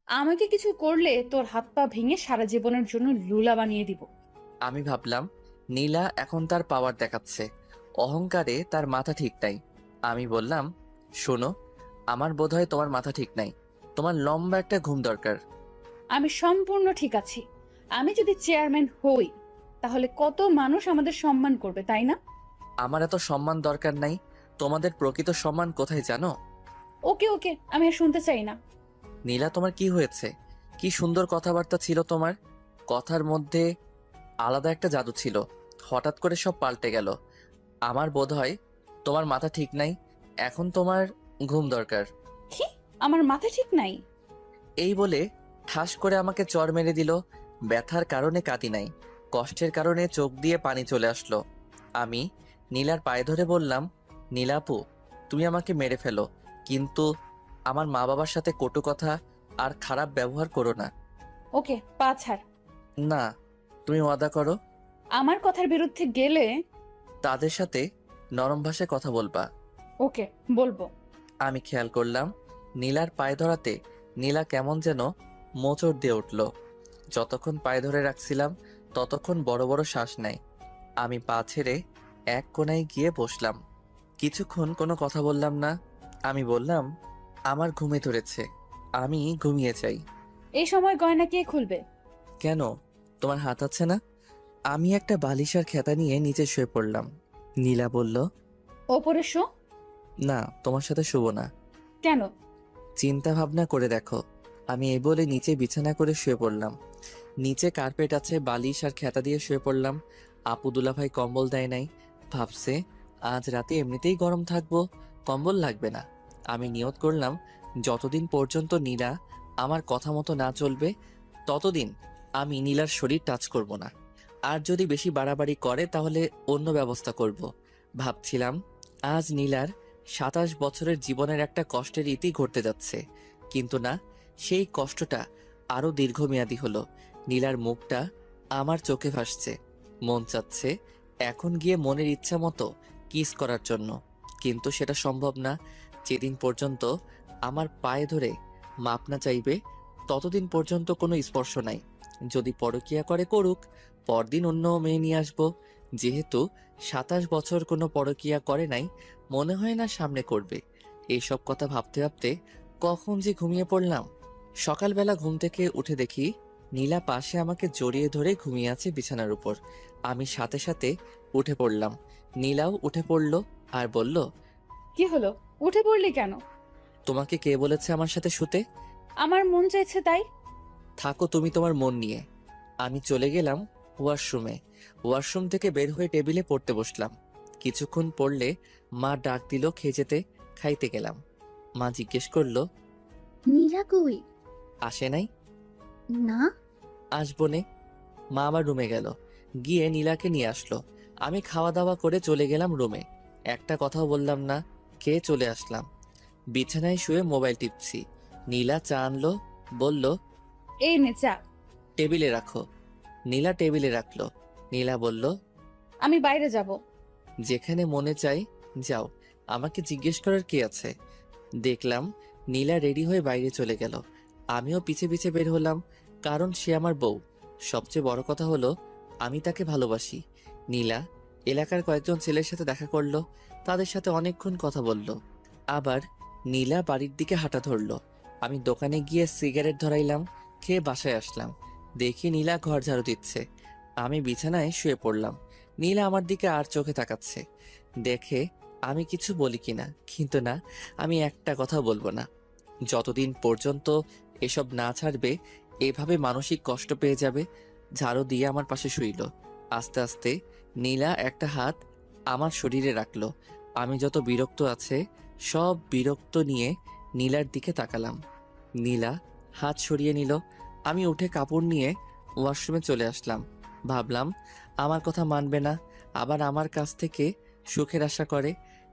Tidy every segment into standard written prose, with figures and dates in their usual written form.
আমাকে কিছু করলে তোর হাত পা ভেঙে সারা জীবনের জন্য লুলা বানিয়ে দিব। আমি ভাবলাম নীলা এখন তার পাওয়ার দেখাচ্ছে, অহংকারে তার মাথা ঠিক নাই। আমি বললাম, শোনো, আমার বোধহয় তোমার মাথা ঠিক নাই, তোমার লম্বা একটা ঘুম দরকার। আমি সম্পূর্ণ ঠিক আছি। আমি যদি চেয়ারম্যান হই তাহলে কত মানুষ আমাদের সম্মান করবে, তাই না? আমার এত সম্মান দরকার নাই, তোমাদের প্রকৃত সম্মান কোথায় জানো? ওকে ওকে, আমি আর শুনতে চাই না। নীলা, তোমার কি হয়েছে? কি সুন্দর কথাবার্তা ছিল তোমার, কথার মধ্যে আলাদা একটা জাদু ছিল, হঠাৎ করে সব পাল্টে গেল। আমার বোধহয় তোমার মাথা ঠিক নাই, এখন তোমার ঘুম দরকার। কি? আমার মাথা ঠিক নাই? এই বলে ঠাস করে আমাকে চড় মেরে দিল। ব্যথার কারণে কাঁদি নাই, কষ্টের কারণে চোখ দিয়ে পানি চলে আসলো। আমি নীলার পায়ে ধরে বললাম, নীলাপু, তুমি আমাকে মেরে ফেলো, কিন্তু আমার মা বাবার সাথে কটু কথা আর খারাপ ব্যবহার করো না। ওকে, পা ছাড়। না, তুমি ওয়াদা করো আমার কথার বিরুদ্ধে গেলে। তাদের সাথে নরম ভাষায় কথা বলবা। ওকে, বলবো। আমি খেয়াল করলাম নীলার পায়ে ধরাতে নীলা কেমন যেন মোচড় দিয়ে উঠল। যতক্ষণ পায়ে ধরে রাখছিলাম ততক্ষণ বড় বড় শ্বাস নেয়। আমি পা ছেড়ে এক কোণায় গিয়ে বসলাম। কিছুক্ষণ কোনো কথা বললাম না। আমি বললাম, আমার ঘুমে ধরেছে, আমি ঘুমিয়ে চাই। এই সময় গয়না কে খুলবে? কেন, তোমার হাত আছে না? আমি একটা বালিশ আর খেতা নিয়ে নিচে শুয়ে পড়লাম। নীলা বলল, ওপরে শো। না, তোমার সাথে শুবো না। কেন? চিন্তা ভাবনা করে দেখো। আমি এই বলে নিচে বিছানা করে শুয়ে পড়লাম। নিচে কার্পেট আছে, বালিশ আর খেতা দিয়ে শুয়ে পড়লাম। আপু দুলাভাই কম্বল দেয় নাই, ভাবছে আজ রাতে এমনিতেই গরম থাকবো, কম্বল লাগবে না। আমি নিয়ত করলাম যতদিন পর্যন্ত নীলা আমার কথা মতো না চলবে ততদিন আমি নীলার শরীর টাচ করব না। আর যদি বেশি বাড়াবাড়ি করে তাহলে অন্য ব্যবস্থা করব। ভাবছিলাম আজ নীলার 27 বছরের জীবনের একটা কষ্টের ইতি ঘটতে যাচ্ছে, কিন্তু না, সেই কষ্টটা আরো দীর্ঘমেয়াদী হলো। নীলার মুখটা আমার চোখে ভাসছে, মন চাচ্ছে এখন গিয়ে মনের ইচ্ছা মতো কিস করার জন্য, কিন্তু সেটা সম্ভব না যেদিন পর্যন্ত আমার পায়ে ধরে মাপ না চাইবে। ততদিন পর্যন্ত কোনো স্পর্শ নাই। যদি পরকীয়া করে করুক, পরদিন অন্য মেয়ে নিয়ে আসবো। যেহেতু 27 বছর কোনো পরকীয়া করে নাই, মনে হয় না সামনে করবে। এইসব কথা ভাবতে ভাবতে কখন যে ঘুমিয়ে পড়লাম। সকালবেলা ঘুম থেকে উঠে দেখি নীলা পাশে আমাকে জড়িয়ে ধরে ঘুমিয়ে আছে বিছানার উপর। আমি সাথে সাথে উঠে পড়লাম। নীলাও উঠে পড়ল আর বলল, কি হলো? উঠে পড়লি কেন? তোমাকে কে বলেছে আমার সাথে শুতে? আমার মন চাইছে তাই। থাকো তুমি তোমার মন নিয়ে। আমি চলে গেলাম ওয়াশরুমে। ওয়াশরুম থেকে বের হয়ে টেবিলে পড়তে বসলাম। কিছুক্ষণ পড়লে মা ডাক দিল খেয়ে যেতে। খাইতে গেলাম। মা জিজ্ঞেস করলো, নীলা কই? আসে নাই? না। আসবো নে। মা আবার রুমে গেল, গিয়ে নীলাকে নিয়ে আসলো। আমি খাওয়া দাওয়া করে চলে গেলাম রুমে। একটা কথাও বললাম না, খেয়ে চলে আসলাম। বিছানায় শুয়ে মোবাইল টিপছি। নীলা চা আনলো, বলল, এই নে চা। টেবিলে রাখো। নীলা টেবিলে রাখলো। নীলা বলল, আমি বাইরে যাব। যেখানে মনে চাই যাও, আমাকে জিজ্ঞেস করার কি আছে। দেখলাম নীলা রেডি হয়ে বাইরে চলে গেল। আমিও পিছে পিছে বের হলাম, কারণ সে আমার বউ। সবচেয়ে বড় কথা হলো আমি তাকে ভালোবাসি। নীলা এলাকার কয়েকজন ছেলের সাথে দেখা করলো, তাদের সাথে অনেকক্ষণ কথা বলল। আবার নীলা বাড়ির দিকে হাঁটা ধরলো। আমি দোকানে গিয়ে সিগারেট ধরাইলাম, খেয়ে বাসায় আসলাম। দেখি নীলা ঘর ঝাড়ু দিচ্ছে। আমি বিছানায় শুয়ে পড়লাম। নীলা আমার দিকে আর চোখে তাকাচ্ছে, দেখে আমি কিছু বলি কিনা, কিন্তু না, আমি একটা কথা বলবো না। যতদিন পর্যন্ত এসব না ছাড়বে এভাবে মানসিক কষ্ট পেয়ে যাবে। ঝাড়ু দিয়ে আমার পাশে শুইল। আস্তে আস্তে নীলা একটা হাত আমার শরীরে রাখলো। আমি যত বিরক্ত আছে সব বিরক্ত নিয়ে নীলার দিকে তাকালাম। নীলা হাত সরিয়ে নিল। আমি উঠে কাপড় নিয়ে ওয়াশরুমে চলে আসলাম। ভাবলাম আমার কথা মানবে না, আবার আমার কাছ থেকে সুখের আশা করে।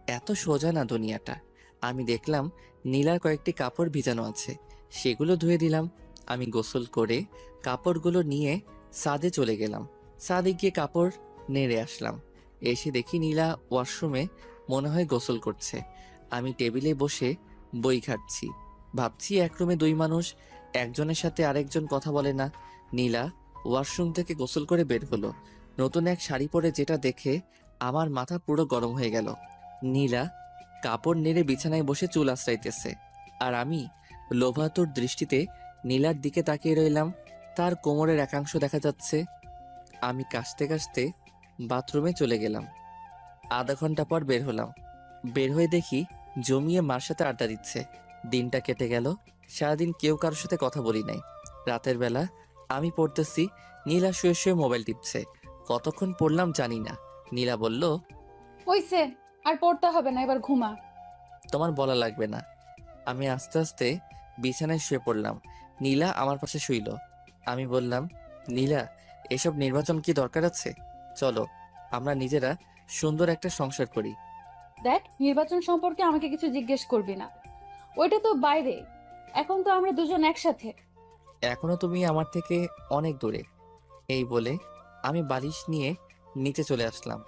এত সোজা না দুনিয়াটা। আমি দেখলাম নীলার কয়েকটি কাপড় ভিজানো আছে, সেগুলো ধুয়ে দিলাম। আমি গোসল করে কাপড়গুলো নিয়ে ছাদে চলে গেলাম। ছাদে গিয়ে কাপড় নেড়ে আসলাম। এসে দেখি নীলা ওয়াশরুমে মনে হয় গোসল করছে। আমি টেবিলে বসে বই ঘাঁটছি। ভাবছি এক রুমে দুই মানুষ, একজনের সাথে আরেকজন কথা বলে না। নীলা ওয়াশরুম থেকে গোসল করে বের হলো। নতুন এক শাড়ি পরে, যেটা দেখে আমার মাথা পুরো গরম হয়ে গেল। নীলা কাপড় নেড়ে বিছানায় বসে চুল আঁচড়াইতেছে, আর আমি লোভাতুর দৃষ্টিতে নীলার দিকে তাকিয়ে রইলাম। তার কোমরের একাংশ দেখা যাচ্ছে। আমি কাশতে কাশতে বাথরুমে চলে গেলাম। আধা ঘন্টা পর বের হলাম। বের হয়ে দেখি জমিয়ে মার সাথে আড্ডা দিচ্ছে। দিনটা কেটে গেল। সারাদিন কেউ কারোর সাথে কথা বলি নাই। রাতের বেলা আমি পড়তেছি, নীলা শুয়ে শুয়ে মোবাইল টিপছে। কতক্ষণ পড়লাম জানি না। নীলা বলল, হইছে, আর পড়তে হবে না, এবার ঘুমা। তোমার বলা লাগবে না। আমি আস্তে আস্তে বিছানায় শুয়ে পড়লাম। নীলা আমার পাশে শুইল। আমি বললাম, নীলা, এসব নির্বাচন কি দরকার আছে? চলো আমরা নিজেরা সুন্দর একটা সংসার করি। দেখ, নির্বাচন সম্পর্কে আমাকে কিছু জিজ্ঞেস করবি না, ওইটা তো বাইরে। এখন তো আমরা দুজন একসাথে। এখনো তুমি আমার থেকে অনেক দূরে। এই বলে আমি বালিশ নিয়ে নিচে চলে আসলাম।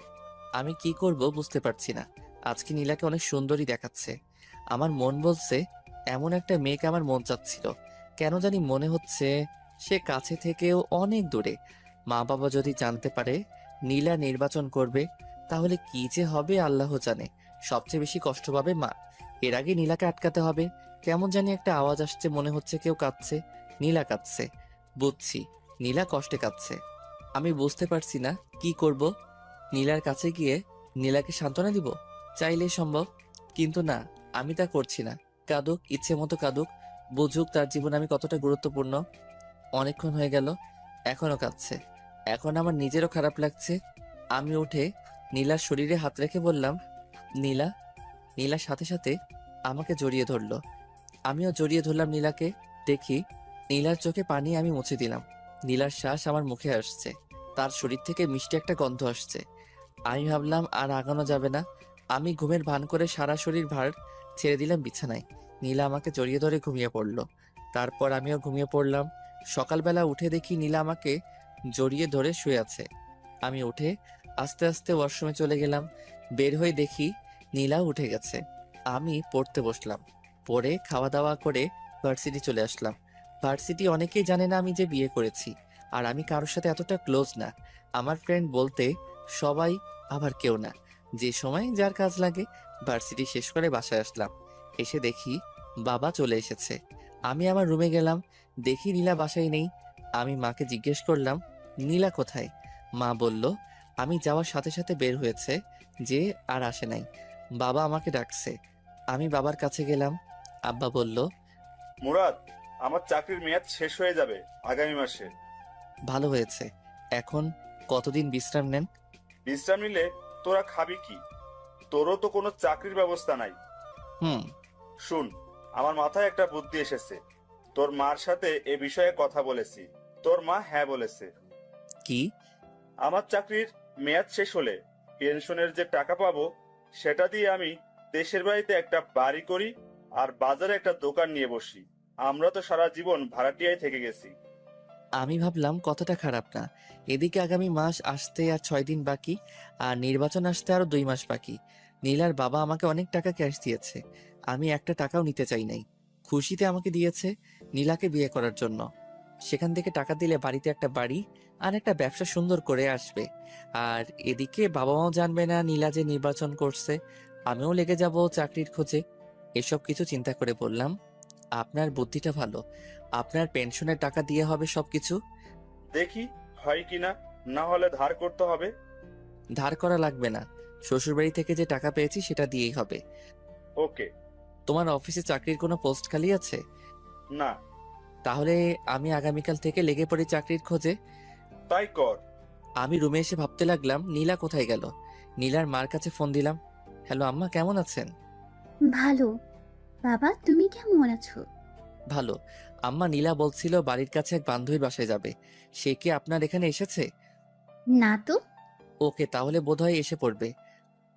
আমি কি করব বুঝতে পারছি না। আজকে নীলাকে অনেক সুন্দরী দেখাচ্ছে। আমার মন বলছে এমন একটা মেয়েকে আমার মন চাচ্ছিল। কেন জানি মনে হচ্ছে সে কাছে থেকেও অনেক দূরে। মা বাবা যদি জানতে পারে নীলা নির্বাচন করবে, তাহলে কি যে হবে আল্লাহ জানে। সবচেয়ে বেশি কষ্ট পাবে মা। এর আগে নীলাকে আটকাতে হবে। কেমন জানি একটা আওয়াজ আসছে, মনে হচ্ছে কেউ কাঁদছে। নীলা কাঁদছে। বুঝছি নীলা কষ্টে কাঁদছে। আমি বুঝতে পারছি না কি করব। নীলার কাছে গিয়ে নীলাকে সান্ত্বনা দিব, চাইলেই সম্ভব। কিন্তু না, আমি তা করছি না। কাঁদুক, ইচ্ছে মতো কাঁদুক, বুঝুক তার জীবন আমি কতটা গুরুত্বপূর্ণ। অনেকক্ষণ হয়ে গেল, এখনো কাঁদছে। এখন আমার নিজেরও খারাপ লাগছে। আমি উঠে নীলার শরীরে হাত রেখে বললাম, নীলা। নীলার সাথে সাথে আমাকে জড়িয়ে ধরলো। আমিও জড়িয়ে ধরলাম নীলাকে। দেখি নীলার চোখে পানি আমি মুছে দিলাম। নীলার শ্বাস আমার মুখে আসছে। তার শরীর থেকে মিষ্টি একটা গন্ধ আসছে। আমি ভাবলাম আর আগানো যাবে না। আমি ঘুমের ভান করে সারা শরীর ভার ছেড়ে দিলাম বিছানায়। নীলা আমাকে জড়িয়ে ধরে ঘুমিয়ে পড়ল। তারপর আমিও ঘুমিয়ে পড়লাম। সকালবেলা উঠে দেখি নীলা আমাকে জড়িয়ে ধরে শুয়ে আছে। আমি উঠে আস্তে আস্তে ওয়াশরুমে চলে গেলাম। বের হয়ে দেখি নীলা উঠে গেছে। আমি পড়তে বসলাম। পড়ে খাওয়া দাওয়া করে ভার্সিটি চলে আসলাম। ভার্সিটি অনেকেই জানে না আমি যে বিয়ে করেছি। আর আমি কারোর সাথে এতটা ক্লোজ না। আমার ফ্রেন্ড বলতে সবাই, আবার কেউ না। যে সময় যার কাজ লাগে। ভার্সিটি শেষ করে বাসায় আসলাম। এসে দেখি বাবা চলে এসেছে। আমি আমার রুমে গেলাম। দেখি নীলা বাসায় নেই। আমি মাকে জিজ্ঞেস করলাম, নীলা কোথায়? মা বলল, আমি যাওয়ার সাথে সাথে বের হয়েছে, যে আর আসে নাই। বাবা আমাকে ডাকছে। আমি বাবার কাছে গেলাম। আব্বা বলল, মুরাদ, আমার চাকরির মেয়াদ শেষ হয়ে যাবে আগামী মাসে। ভালো হয়েছে। এখন কতদিন বিশ্রাম নেন? বিশ্রাম নিলে তোরা খাবি কি? তোরও তো কোনো চাকরির ব্যবস্থা নাই। হুম। শুন, আমার মাথায় একটা বুদ্ধি এসেছে। তোর মার সাথে এ বিষয়ে কথা বলেছি। তোর মা হ্যাঁ বলেছে। কি? আমার চাকরির মেয়াদ শেষ হলে পেনশনের যে টাকা পাবো, সেটা দিয়ে আমি দেশের বাড়িতে একটা বাড়ি করি আর বাজারে একটা দোকান নিয়ে বসি। আমরা তো সারা জীবন ভাড়াটিয়ায় থেকে গেছি। আমি ভাবলাম কতটা খারাপ না। এদিকে আগামী মাস আসতে আর 6 দিন বাকি, আর নির্বাচন আসতে আরো 2 মাস বাকি। নীলার বাবা আমাকে অনেক টাকা ক্যাশ দিয়েছে। আমি একটা টাকাও নিতে চাই নাই। খুশিতে আমাকে দিয়েছে নীলাকে বিয়ে করার জন্য। সেখান থেকে টাকা দিলে বাড়িতে একটা বাড়ি আর একটা ব্যবসা সুন্দর করে আসবে। আর এদিকে বাবা মাও জানবে না নীলা যে নির্বাচন করছে। আমিও লেগে যাব চাকরির খোঁজে। এসব কিছু চিন্তা করে বললাম, আপনার বুদ্ধিটা ভালো। আপনার পেনশনের টাকা দিয়ে হবে সবকিছু। দেখি হয় কিনা, না হলে ধার করতে হবে। ধার করা লাগবে না। শ্বশুরবাড়ি থেকে যে টাকা পেয়েছি সেটা দিয়েই হবে। ওকে। তোমার অফিসে চাকরির কোনো পোস্ট খালি আছে? না। তাহলে আমি আগামীকাল থেকে লেগে পড়ি চাকরির খোঁজে। তাই কর। আমি রুমে এসে ভাবতে লাগলাম নীলা কোথায় গেল। নীলার মার কাছে ফোন দিলাম। হ্যালো আম্মা, কেমন আছেন? ভালো। বাবা, তুমি কেমন আছো? ভালো। আম্মা, নীলা বলছিল বাড়ির কাছে এক বান্ধবীর বাসায় যাবে। সে কি আপনার এখানে এসেছে? না তো। ওকে, তাহলে বোধহয় এসে পড়বে।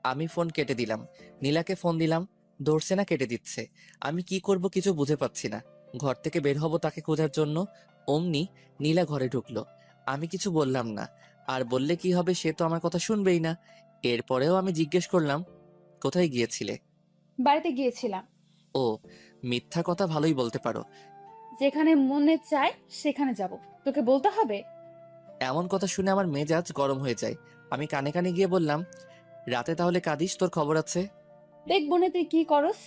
আমি ফোন কেটে দিলাম। নীলাকে ফোন দিলাম, ধরছে না, কেটে দিচ্ছে। আমি কি করব কিছু বুঝে পাচ্ছি না। ঘর থেকে বের হব তাকে খোঁজার জন্য, অমনি নীলা ঘরে ঢুকলো। আমি কিছু বললাম না। আর বললে কি হবে, সে তো আমার কথা শুনবেই না। এরপরেও আমি জিজ্ঞেস করলাম, কোথায় গিয়েছিলে? বাড়িতে গিয়েছিলাম। ও, মিথ্যা কথা ভালোই বলতে পারো। যেখানে মনে চায় সেখানে যাব, তোকে বলতে হবে? এমন কথা শুনে আমার মেজাজ গরম হয়ে যায়। আমি কানে কানে গিয়ে বললাম, রাতে তাহলে কাঁদিস, তোর খবর আছে। দেখবো না তুই কি করস।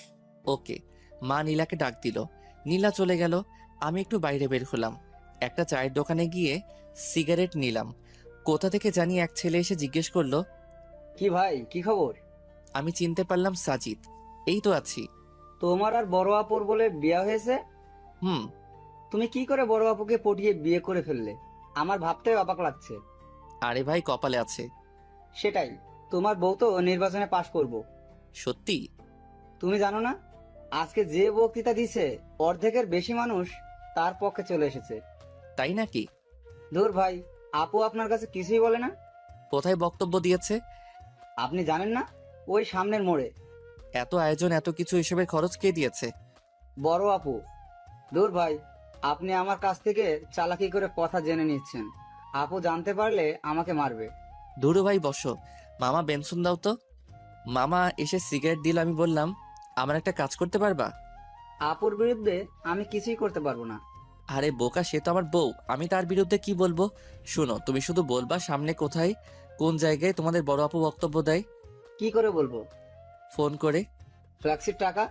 ওকে। মা নীলাকে ডাক দিল। নীলা চলে গেল। আমি একটু বাইরে বের হলাম। একটা চায়ের দোকানে গিয়ে সিগারেট নিলাম। কোথা থেকে জানি এক ছেলে এসে জিজ্ঞেস করলো। কি ভাই, কি খবর? আমি চিনতে পারলাম সাজিদ। এই তো আছি। তোমার আর বড় আপুর বলে বিয়ে হয়েছে? হুম। তুমি কি করে বড় আপুকে পটিয়ে বিয়ে করে ফেললে? আমার ভাবতে অবাক লাগছে। আরে ভাই, কপালে আছে। সেটাই, তোমার বউ তো নির্বাচনে পাশ করব। সত্যি? তুমি জানো না, আজকে যে বক্তৃতা দিছে অর্ধেকের বেশি মানুষ তার পক্ষে চলে এসেছে। তাই নাকি? ধুর ভাই, আপু আপনার কাছে কিছুই বলে না? কোথায় বক্তব্য দিয়েছে? আপনি জানেন না, ওই সামনের মোড়ে। এত আয়োজন, এত কিছু, এসবের খরচ কে দিয়েছে? বড় আপু। ধুর ভাই, আপনি আমার কাছ থেকে চালাকি করে কথা জেনে নিচ্ছেন। আপু জানতে পারলে আমাকে মারবে। ধুরু ভাই, বসো। মামা বেনসুন দাও তো। মামা এসে সিগারেট দিল। আমি বললাম, আমার একটা কাজ করতে পারবা? আপুর বিরুদ্ধে আমি কিছুই করতে পারবো না। আরে বোকা, সে তো আমার বউ, আমি তার বিরুদ্ধে কি বলবো? শোনো, তুমি শুধু বলবা সামনে কোথায়, কোন জায়গায় তোমাদের বড় আপু বক্তব্য দেয়। কি করে বলবো? ফোন করে। ফ্ল্যাক্সির টাকা।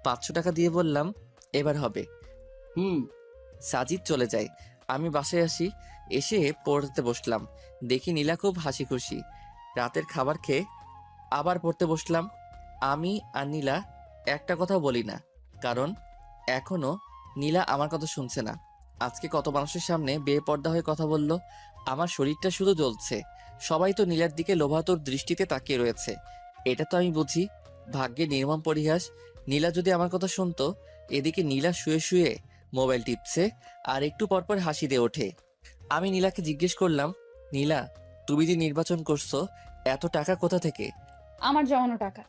500 টাকা দিয়ে বললাম, এবার হবে। হুম। সাজিদ চলে যায়। আমি বাসায় আসি। এসে পড়তে বসলাম। দেখি নীলা খুব হাসি খুশি। রাতের খাবার খেয়ে আবার পড়তে বসলাম। আমি আর নীলা একটা কথাও বলি না, কারণ এখনো নীলা আমার কথা শুনছে না। আজকে কত মানুষের সামনে বেপর্দা হয়ে কথা বলল। আমার শরীরটা শুধু জ্বলছে। সবাই তো নীলার দিকে লোভাতুর দৃষ্টিতে তাকিয়ে রয়েছে। এটা তো আমি বুঝি। ভাগ্যে নির্মম পরিহাস। নীলা যদি আমার কথা শুনতো। এদিকে নীলা শুয়ে শুয়ে মোবাইল টিপছে আর একটু পরপর হাসি দিয়ে ওঠে। আমি নীলাকে জিজ্ঞেস করলাম, নীলা, তুমি যে নির্বাচন করছো, এত টাকা কোথা থেকে? আমার জমানো টাকা।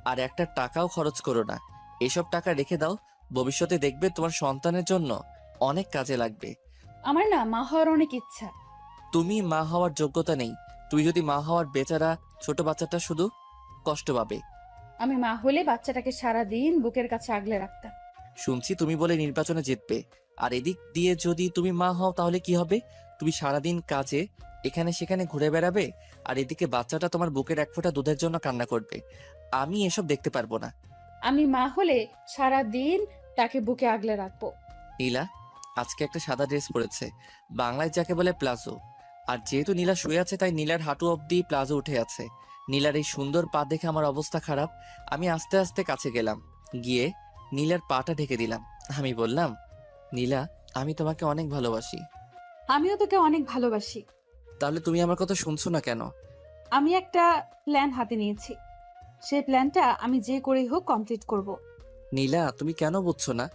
আর একটা টাকাও খরচ করো না। এসব টাকা রেখে দাও। ভবিষ্যতে দেখবে তোমার সন্তানের জন্য অনেক কাজে লাগবে। আমার না মা হওয়ার অনেক ইচ্ছা। তুমি মা হওয়ার যোগ্যতা নেই। তুই যদি মা হওয়ার, বেচারা ছোট বাচ্চাটা শুধু কষ্ট পাবে। আমি মা হলে বাচ্চাটাকে সারা দিন বুকের কাছে আগলে রাখতাম। শুনছি তুমি বলে নির্বাচনে জিতবে। আর এদিক দিয়ে যদি তুমি মা হও তাহলে কি হবে? তুমি সারাদিন কাজে এখানে সেখানে ঘুরে বেড়াবে, আর এদিকে বাচ্চাটা তোমার বুকের এক ফোঁটা দুধের জন্য কান্না করবে। আমি এসব দেখতে পারবো না। আমি মা হলে সারা দিন তাকে বুকে আগলে রাখবো। নীলা আজকে একটা সাদা ড্রেস পরেছে, বাংলায় যাকে বলে প্লাজো। আর যেহেতু নীলা শুয়ে আছে, তাই নীলার হাঁটু অব্দি প্লাজো উঠে আছে। নীলার এই সুন্দর পা দেখে আমার অবস্থা খারাপ। আমি আস্তে আস্তে কাছে গেলাম, গিয়ে নীলার পাটা ঢেকে দিলাম। আমি বললাম, নীলা, আমি তোমাকে অনেক ভালোবাসি। আমিও তোকে অনেক ভালোবাসি। তাহলে তুমি আমার কথা শুনছো না কেন? আমি একটা প্ল্যান হাতে নিয়েছি, সেই প্ল্যানটা আমি যে করেই হোক কমপ্লিট করব। নীলা, তুমি কেন বুঝছো না?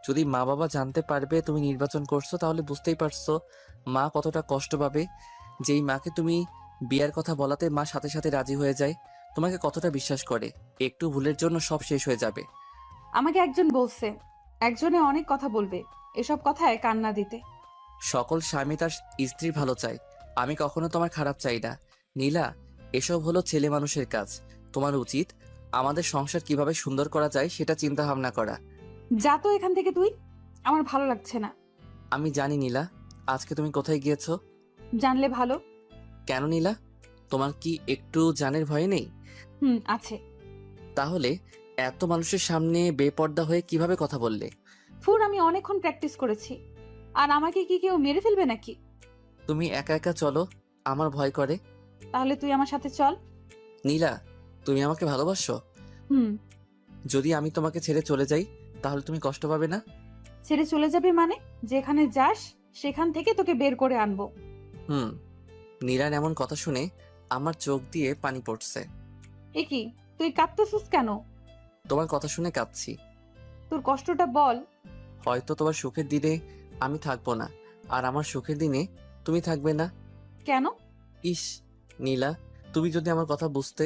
যদি মা বাবা জানতে পারবে তুমি নির্বাচন করছো, তাহলে বুঝতেই পারছো মা কতটা কষ্ট পাবে। যেই মাকে তুমি বিয়ার কথা বলাতে মা সাথে সাথে রাজি হয়ে যায়, তোমাকে কতটা বিশ্বাস করে। একটু ভুলের জন্য সব শেষ হয়ে যাবে। আমাকে একজন বলছে, একজনে অনেক কথা বলবে, এসব কথায় কান্না দিতে। সকল স্বামী তার স্ত্রীর ভালো চায়। আমি কখনো তোমার খারাপ চাই না। নীলা, এসব হলো ছেলে মানুষের কাজ। তোমার উচিত আমাদের সংসার কিভাবে সুন্দর করা যায় সেটা চিন্তা ভাবনা করা। যা তো এখান থেকে তুই, আমার ভালো লাগছে না। আমি জানি নীলা, আজকে তুমি কোথায় গিয়েছো। জানলে ভালো। কেন নীলা, তোমার কি একটু জানের ভয় নেই? আছে। তাহলে এত মানুষের সামনে বেপর্দা হয়ে কিভাবে কথা বললে? আমি অনেকক্ষণ প্র্যাকটিস করেছি। আর আমাকে কি কেউ মেরে ফেলবে নাকি? তুমি একা একা চলো, আমার ভয় করে। তাহলে তুই আমার সাথে চল। নীলা, তুমি আমাকে ভালোবাসো? হুম। যদি আমি তোমাকে ছেড়ে চলে যাই, তাহলে তুমি কষ্ট পাবে না? ছেড়ে চলে যাবে মানে? যেখানে যাস সেখান থেকে তোকে বের করে আনবো। হুম। নীলার এমন কথা শুনে আমার চোখ দিয়ে পানি পড়ছে। এ কি, তুই কাঁদতেছিস কেন? তোমার কথা শুনে কাঁদছি। তোর কষ্টটা বল। হয়তো তোমার সুখের দিনে আমি থাকবো না, আর আমার সুখের দিনে তুমি থাকবে না। কেন? ইস নীলা, তুমি যদি আমার কথা বুঝতে।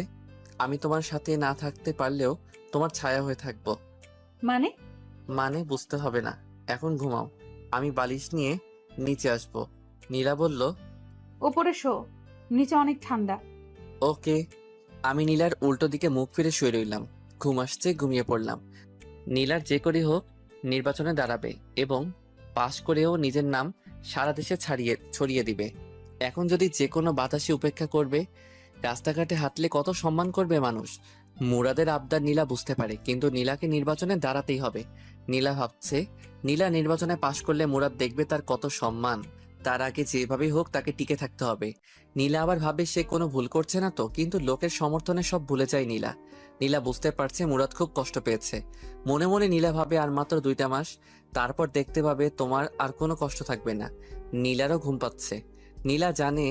আমি তোমার সাথে না থাকতে পারলেও তোমার ছায়া হয়ে থাকবো। মানে? মানে বুঝতে হবে না, এখন ঘুমাও। আমি বালিশ নিয়ে নিচে আসবো। নীলা বলল, ওপরে শো, নিচে অনেক ঠান্ডা। ওকে। আমি নীলার উল্টো দিকে মুখ ফিরে শুয়ে রইলাম। ঘুম আসছে, ঘুমিয়ে পড়লাম। নীলার যে করেই হোক নির্বাচনে দাঁড়াবে, এবং পাশ করেও নিজের নাম সারা দেশে ছড়িয়ে দিবে। এখন যদি যে কোনো বাতাসে উপেক্ষা করবে, রাস্তাঘাটে হাঁটলে কত সম্মান করবে মানুষ। মুরাদের আবদার নীলা বুঝতে পারে, কিন্তু নীলাকে নির্বাচনে দাঁড়াতেই হবে। নীলা ভাবছে, নীলা নির্বাচনে পাশ করলে মুরাদ দেখবে তার কত সম্মান। তার আগে যেভাবেই হোক তাকে টিকে থাকতে হবে। নীলা আবার ভাবে সে কোনো ভুল করছে না তো, কিন্তু লোকের সমর্থনে সব ভুলে যায় নীলা। নীলা বুঝতে পারছে মুরাদ খুব কষ্ট পেয়েছে। মনে মনে নীলা ভাবে আর মাত্র 2টা মাস, তারপর দেখতে পাবে তোমার আর কোনো কষ্ট থাকবে না। নীলারও ঘুম পাচ্ছে। নীলা জানে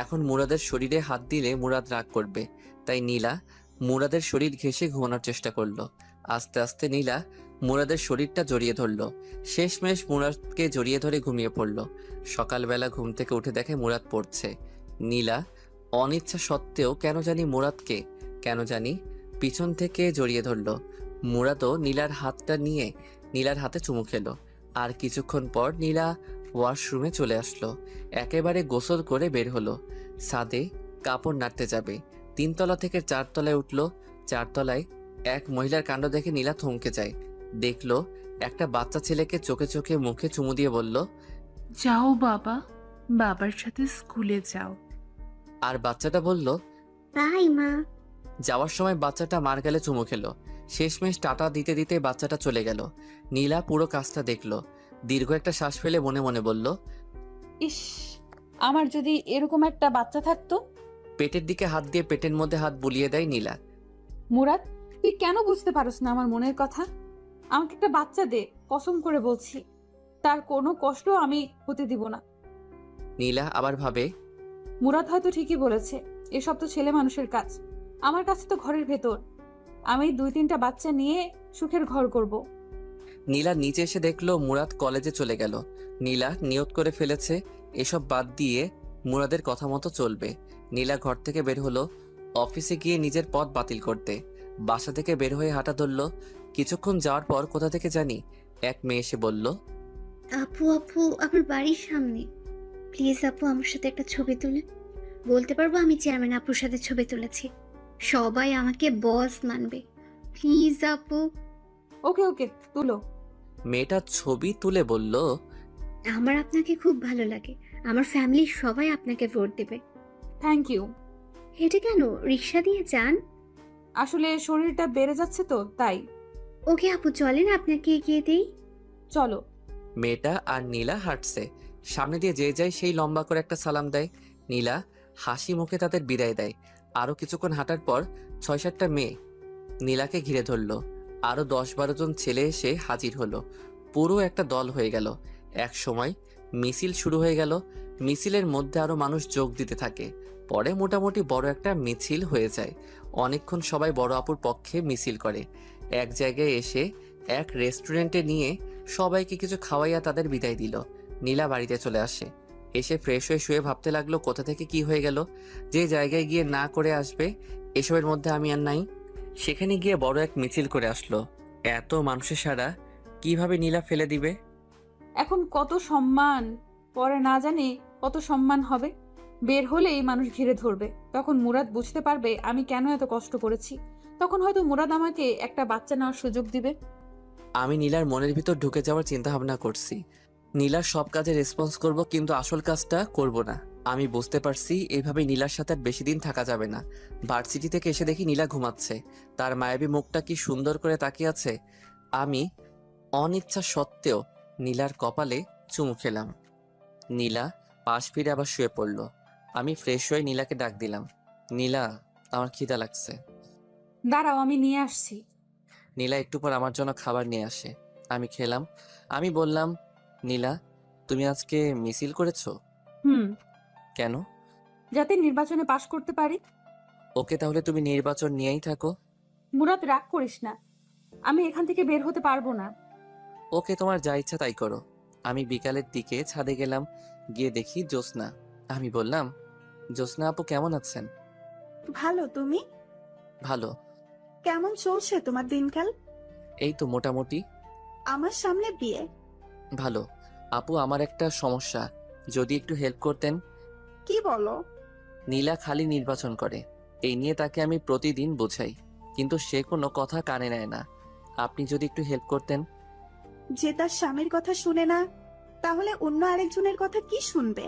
এখন মুরাদের শরীরে হাত দিলে মুরাদ রাগ করবে, তাই নীলা মুরাদের শরীর ঘেঁষে ঘুমানোর চেষ্টা করলো। আস্তে আস্তে নীলা মুরাদের শরীরটা জড়িয়ে ধরলো। শেষমেশ মুরাদকে জড়িয়ে ধরে ঘুমিয়ে পড়লো। সকালবেলা ঘুম থেকে উঠে দেখে মুরাদ পড়ছে। নীলা অনিচ্ছা সত্ত্বেও কেন জানি পিছন থেকে জড়িয়ে ধরলো। মুরাদও নীলার হাতটা নিয়ে নীলার হাতে চুমু খেলো। আর কিছুক্ষণ পর নীলা ওয়াশরুমে চলে আসলো। একেবারে গোসল করে বের হলো। ছাদে কাপড় নাড়তে যাবে। 3 তলা থেকে 4 তলায় উঠলো। 4 তলায় এক মহিলার কাণ্ড দেখে নীলা থমকে যায়। দেখলো একটা বাচ্চা ছেলেকে চোখে চোখে মুখে চুমু দিয়ে বলল, যাও বাবা, বাবার সাথে স্কুলে যাও। আর বাচ্চাটা বলল, বাই মা। যাওয়ার সময় বাচ্চাটা মার গালে চুমু খেলো। শেষমেশ টাটা দিতে দিতে বাচ্চাটা চলে গেল। নীলা পুরো কাজটা দেখলো। দীর্ঘ একটা শ্বাস ফেলে মনে মনে বলল, ইস, আমার যদি এরকম একটা বাচ্চা থাকতো। পেটের দিকে হাত দিয়ে পেটের মধ্যে হাত বুলিয়ে দেয় নীলা। মুরাদ, তুই কেন বুঝতে পারস না আমার মনের কথা? আমাকে একটা বাচ্চা দে, কসম করে বলছি। তার কোনো কষ্ট আমি হতে দিব না। নীলা আবার ভাবে, মুরাদ হয়তো ঠিকই বলেছে, এসব তো ছেলে মানুষের কাজ। আমার কাছে তো ঘরের ভেতর। আমি 2-3টা বাচ্চা নিয়ে সুখের ঘর করব। নীলা নিচে এসে দেখলো মুরাদ কলেজে চলে গেল। নীলা নিয়ত করে ফেলেছে এসব বাদ দিয়ে মুরাদের কথা মতো চলবে। নীলা ঘর থেকে বের হলো অফিসে গিয়ে নিজের পথ বাতিল করতে। বাসা থেকে বের হয়ে হাঁটা ধরলো। কিছুক্ষণ যাওয়ার পর কোথা থেকে জানি এক মেয়ে এসে বলল, আপু আপু, আমার বাড়ির সামনে। প্লিজ আপু, আমার সাথে একটা ছবি তুলে বলতে পারবো আমি চেয়ারম্যান আপুর সাথে ছবি তুলেছি। সবাই আমাকে বস মানবে। প্লিজ আপু। ওকে ওকে, তুলো। মেয়েটা ছবি তুলে বলল, আমার আপনাকে খুব ভালো লাগে। আমার ফ্যামিলির সবাই আপনাকে ভোট দেবে। Thank you. হেঁটে কেন, রিক্সা দিয়ে যান। আসলে শরীরটা বেড়ে যাচ্ছে তো তাই। ওকে আপু, চলেন আপনাকে এগিয়ে দিই। চলো। মেয়েটা আর নীলা হাঁটছে। সামনে দিয়ে যে যায় সেই লম্বা করে একটা সালাম দেয়। নীলা হাসি মুখে তাদের বিদায় দেয়। আরো কিছুক্ষণ হাঁটার পর 6-7টা মেয়ে নীলাকে ঘিরে ধরলো। আরো 10-12 জন ছেলে এসে হাজির হলো। পুরো একটা দল হয়ে গেল। এক সময় মিছিল শুরু হয়ে গেল। মিছিলের মধ্যে আরো মানুষ যোগ দিতে থাকে। পরে মোটামুটি বড় একটা মিছিল হয়ে যায়। অনেকক্ষণ সবাই বড় আপুর পক্ষে মিছিল করে। এক জায়গায় এসে এক রেস্টুরেন্টে নিয়ে সবাইকে কিছু খাওয়াইয়া তাদের বিদায় দিল। নীলা বাড়িতে চলে আসে। এসে ফ্রেশ হয়ে শুয়ে ভাবতে লাগলো কোথা থেকে কি হয়ে গেল। যে জায়গায় গিয়ে না করে আসবে এসবের মধ্যে আমি আর নাই, সেখানে গিয়ে বড় এক মিছিল করে আসলো। এত মানুষের সারা কিভাবে নীলা ফেলে দিবে? এখন কত সম্মান, পরে না জানি কত সম্মান হবে। বের হলেই মানুষ ঘিরে ধরবে। তখন মুরাদ বুঝতে পারবে আমি কেন এত কষ্ট করেছি। তখন হয়তো মুরাদ আমাকে একটা বাচ্চা নেওয়ার সুযোগ দিবে। আমি নীলার মনের ভিতর ঢুকে যাওয়ার চিন্তা ভাবনা করছি। নীলার সব কাজে রেসপন্স করব, কিন্তু আসল কাজটা করব না। আমি বুঝতে পারছি এইভাবে নীলার সাথে আর বেশি দিন থাকা যাবে না। ভার্সিটি থেকে এসে দেখি নীলা ঘুমাচ্ছে। তার মায়াবী মুখটা কি সুন্দর করে তাকিয়ে আছে। আমি অনিচ্ছা সত্ত্বেও নীলার কপালে চুমু খেলাম। নীলা পাশ ফিরে আবার শুয়ে পড়ল। আমি ফ্রেশ হয়ে নীলাকে ডাক দিলাম, নীলা, আমার খিদা লাগছে। দাঁড়াও, আমি নিয়ে আসছি। নীলা একটু পর আমার জন্য খাবার নিয়ে আসে। আমি খেলাম। আমি বললাম, নীলা, তুমি আজকে মিছিল করেছো? হুম। কেন? যাতে নির্বাচনে পাশ করতে পারি। ওকে, তাহলে তুমি নির্বাচন নিয়েই থাকো। মুরাদ, রাগ করিস না। আমি এখান থেকে বের হতে পারবো না। ওকে, তোমার যা ইচ্ছা তাই করো। আমি বিকালের দিকে ছাদে গেলাম। গিয়ে দেখি জ্যোৎস্না। আমি বললাম, জ্যোৎস্না আপু কেমন আছেন? ভালো। তুমি? ভালো। কেমন চলছে তোমার দিনকাল? এই তো মোটামুটি। আমার সামনে বিয়ে। ভালো। আপু, আমার একটা সমস্যা, যদি একটু হেল্প করতেন। কি বলো? নীলা খালি নির্বাচন করে, এই নিয়ে তাকে আমি প্রতিদিন বোঝাই, কিন্তু সে কোনো কথা কানে নেয় না। আপনি যদি একটু হেল্প করতেন। যে তার স্বামীর কথা শুনে না, তাহলে অন্য আরেকজনের কথা কি শুনবে?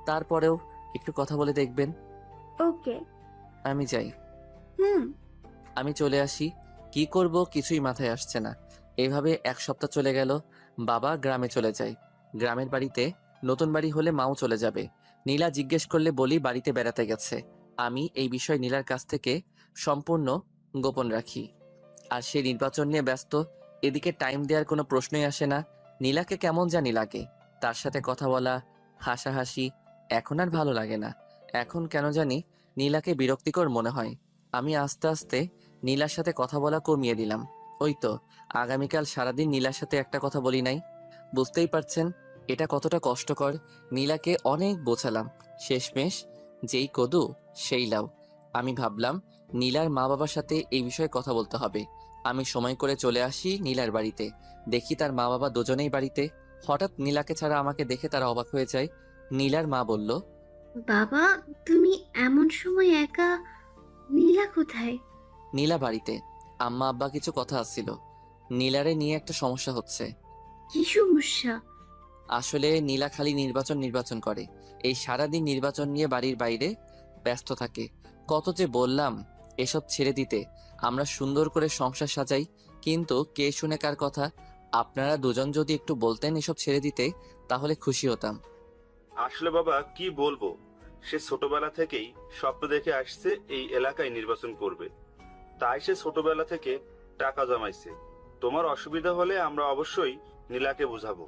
তারপরেও একটু কথা বলে দেখবেন। ওকে। আমি যাই। হুম। আমি চলে আসি। কি করব কিছুই মাথায় আসছে না। এভাবে 1 সপ্তাহ চলে গেল। বাবা গ্রামে চলে যায়। গ্রামের বাড়িতে নতুন বাড়ি হলে মাও চলে যাবে। নীলা জিজ্ঞেস করলে বলি বাড়িতে বেড়াতে গেছে। আমি এই বিষয় নীলার কাছ থেকে সম্পূর্ণ গোপন রাখি। আর সে নির্বাচন নিয়ে ব্যস্ত। এদিকে টাইম দেওয়ার কোনো প্রশ্নই আসে না। নীলাকে কেমন জানি লাগে। তার সাথে কথা বলা, হাসাহাসি এখন আর ভালো লাগে না। এখন কেন জানি নীলাকে বিরক্তিকর মনে হয়। আমি আস্তে আস্তে নীলার সাথে কথা বলা কমিয়ে দিলাম। ওই তো আগামীকাল সারাদিন নীলার সাথে একটা কথা বলি নাই। বুঝতেই পারছেন এটা কতটা কষ্টকর। নীলাকে অনেক বোঝালাম, শেষমেশ যেই কদু সেই লাউ। আমি ভাবলাম নীলার মা বাবার সাথে এই বিষয়ে কথা বলতে হবে। আমি সময় করে চলে আসি নীলার বাড়িতে। দেখি তার মা বাবা দুজনেই বাড়িতে। হঠাৎ নীলাকে ছাড়া আমাকে দেখে তারা অবাক হয়ে যায়। নীলার মা বলল, বাবা, তুমি এমন সময় একা? নীলা কোথায়? নীলা বাড়িতে। আম্মা আব্বা কিছু কথা আসছিল। নীলারে নিয়ে একটা সমস্যা হচ্ছে। কি সমস্যা? আসলে নীলা খালি নির্বাচন নির্বাচন করে। এই সারাদিন নির্বাচন নিয়ে বাড়ির বাইরে ব্যস্ত থাকে। কত যে বললাম এসব ছেড়ে দিতে, আমরা সুন্দর করে সংসার সাজাই, কিন্তু কে শুনে কার কথা। আপনারা দুজন যদি একটু বলতেন এসব ছেড়ে দিতে, তাহলে খুশি হতাম। আসলে বাবা কি বলবো, সে ছোটবেলা থেকেই স্বপ্ন দেখে আসছে এই এলাকায় নির্বাচন করবে। তাই সে ছোটবেলা থেকে টাকা জমাইছে। তোমার অসুবিধা হলে আমরা অবশ্যই নীলাকে বুঝাবো।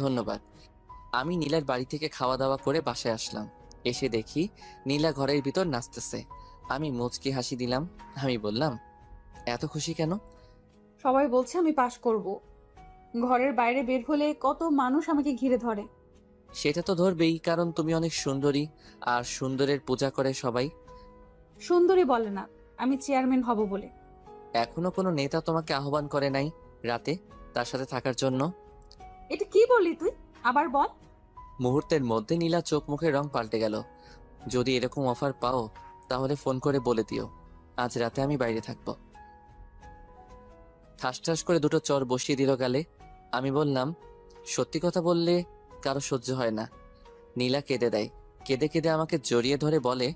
ধন্যবাদ। আমি নীলার বাড়ি থেকে খাওয়া দাওয়া করে বাসায় আসলাম। এসে দেখি নীলা ঘরের ভিতর নাচতেছে। আমি মুচকি হাসি দিলাম। আমি বললাম, এত খুশি কেন? সবাই বলছে আমি পাশ করব। ঘরের বাইরে বের হলে কত মানুষ আমাকে ঘিরে ধরে। সেটা তো ধরবেই, কারণ তুমি অনেক সুন্দরী, আর সুন্দরের পূজা করে সবাই। সুন্দরী বলে না, আমি চেয়ারম্যান হব বলে। এখনো কোনো নেতা তোমাকে আহ্বান করে নাই রাতে তার সাথে থাকার জন্য? এটা কি বললি তুই? আবার বল। মুহূর্তের মধ্যে নীলা চোখ মুখের রং পাল্টে গেল। যদি এরকম অফার পাও তাহলে ফোন করে বলে দিও আজ রাতে আমি বাইরে থাকবো। ঠাস ঠাস করে দুটো চর বসিয়ে দিল গালে। আমি বললাম, সত্যি কথা বললে কারো সহ্য হয় না। নীলা কেঁদে দেয়। কেঁদে কেঁদে আমাকে জড়িয়ে ধরে বলে,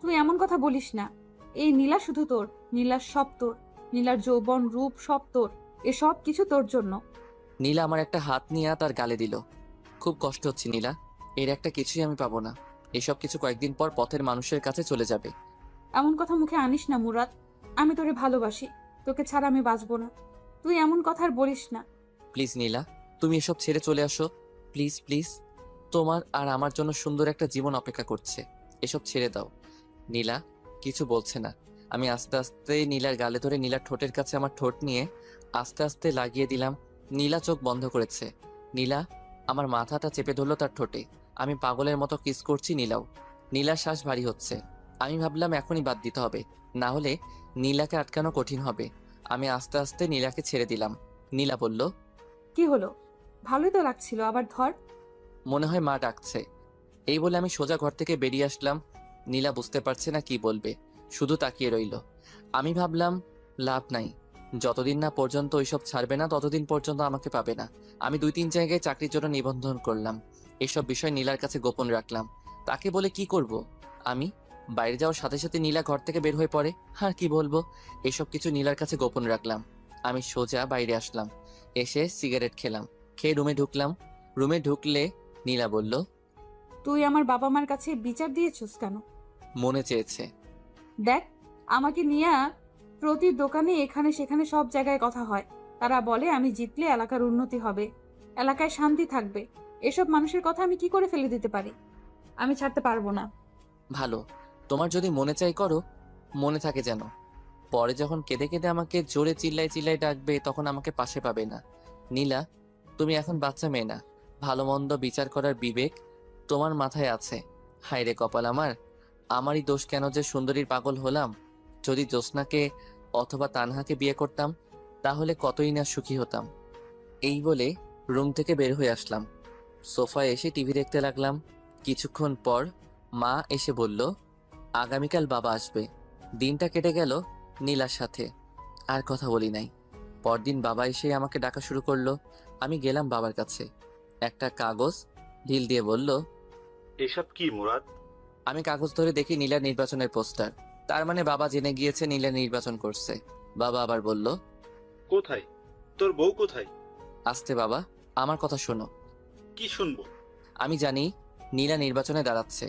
তুই এমন কথা বলিস না। এই নীলা শুধু তোর, নীলার সব তোর, নীলার যৌবন রূপ সব তোর, এসব কিছু তোর জন্য। নীলা আমার একটা হাত নিয়ে তার গালে দিল। খুব কষ্ট হচ্ছে নীলা, এর একটা কিছুই আমি পাবো না। এসব কিছু কয়েকদিন পর পথের মানুষের কাছে চলে যাবে। এমন কথা মুখে আনিস না মুরাদ। আমি তোরে ভালোবাসি, তোকে ছাড়া আমি বাঁচবো না। তুই এমন কথা আর বলিস না। প্লিজ নীলা, তুমি এসব ছেড়ে চলে আসো। প্লিজ প্লিজ, তোমার আর আমার জন্য সুন্দর একটা জীবন অপেক্ষা করছে। এসব ছেড়ে দাও। নীলা কিছু বলছে না। আমি আস্তে আস্তে নীলার গালে ধরে নীলার ঠোঁটের কাছে আমার ঠোঁট নিয়ে আস্তে আস্তে লাগিয়ে দিলাম। নীলা চোখ বন্ধ করেছে। নীলা আমার মাথাটা চেপে ধরলো তার ঠোঁটে। আমি পাগলের মতো কিস করছি। নীলার শ্বাস ভারী হচ্ছে। আমি ভাবলাম এখনই বাদ দিতে হবে, না হলে নীলাকে আটকানো কঠিন হবে। আমি আস্তে আস্তে নীলাকে ছেড়ে দিলাম। নীলা বলল, কি হলো? ভালোই তো লাগছিল, আবার ধর। মনে হয় মা ডাকছে। এই বলে আমি সোজা ঘর থেকে বেরিয়ে আসলাম। নীলা বুঝতে পারছে না কি বলবে, শুধু তাকিয়ে রইল। আমি ভাবলাম লাভ নাই, যতদিন না পর্যন্ত ওইসব ছাড়বে না ততদিন পর্যন্ত আমাকে পাবে না। আমি 2-3 জায়গায় চাকরির জন্য নিবন্ধন করলাম। এসব বিষয় নীলার কাছে গোপন রাখলাম। তাকে বলে কি করব? আমি বাইরে যাওয়ার সাথে সাথে নীলা ঘর থেকে বের হয়ে পড়ে। আর কি বলবো, এসব কিছু নীলার কাছে গোপন রাখলাম। আমি সোজা বাইরে আসলাম, এসে সিগারেট খেলাম, খেয়ে রুমে ঢুকলাম। রুমে ঢুকলে নীলা বলল, তুই আমার বাবা মার কাছে বিচার দিয়েছিস কেন? মনে চেয়েছে। দেখ, আমাকে নিয়ে প্রতি দোকানে এখানে সেখানে সব জায়গায় কথা হয়। তারা বলে আমি জিতলে এলাকার উন্নতি হবে, এলাকায় শান্তি থাকবে। এসব মানুষের কথা আমি কি করে ফেলে দিতে পারি? আমি ছাড়তে পারবো না। ভালো, তোমার যদি মনে চাই করো, মনে থাকে যেন। পরে যখন কেঁদে কেঁদে আমাকে জোরে চিল্লাই চিল্লাই ডাকবে তখন আমাকে পাশে পাবে না। নীলা, তুমি এখন বাচ্চা মেয়ে না, ভালো মন্দ বিচার করার বিবেক তোমার মাথায় আছে। হায় রে কপাল আমার, আমারই দোষ কেন যে সুন্দরীর পাগল হলাম। যদি জ্যোৎস্নাকে অথবা তানহাকে বিয়ে করতাম তাহলে কতই না সুখী হতাম। এই বলে রুম থেকে বের হয়ে আসলাম। সোফায় এসে টিভি দেখতে লাগলাম। কিছুক্ষণ পর মা এসে বলল, আগামীকাল বাবা আসবে। দিনটা কেটে গেল নীলার সাথে। আর কথা বলি নাই। পরদিন বাবা এসে আমাকে ডাকা শুরু করলো। আমি গেলাম বাবার কাছে। একটা কাগজ ঢিল দিয়ে বলল, এসব কি মুরাদ? আমি কাগজ ধরে দেখি নীলার নির্বাচনের পোস্টার। তার মানে বাবা জেনে গিয়েছে নীলা নির্বাচন করছে। বাবা আবার বলল, কোথায়? তোর বউ কোথায়? আস্তে বাবা, আমার কথা শোনো। কি শুনবো? আমি জানি নীলা নির্বাচনে দাঁড়াচ্ছে।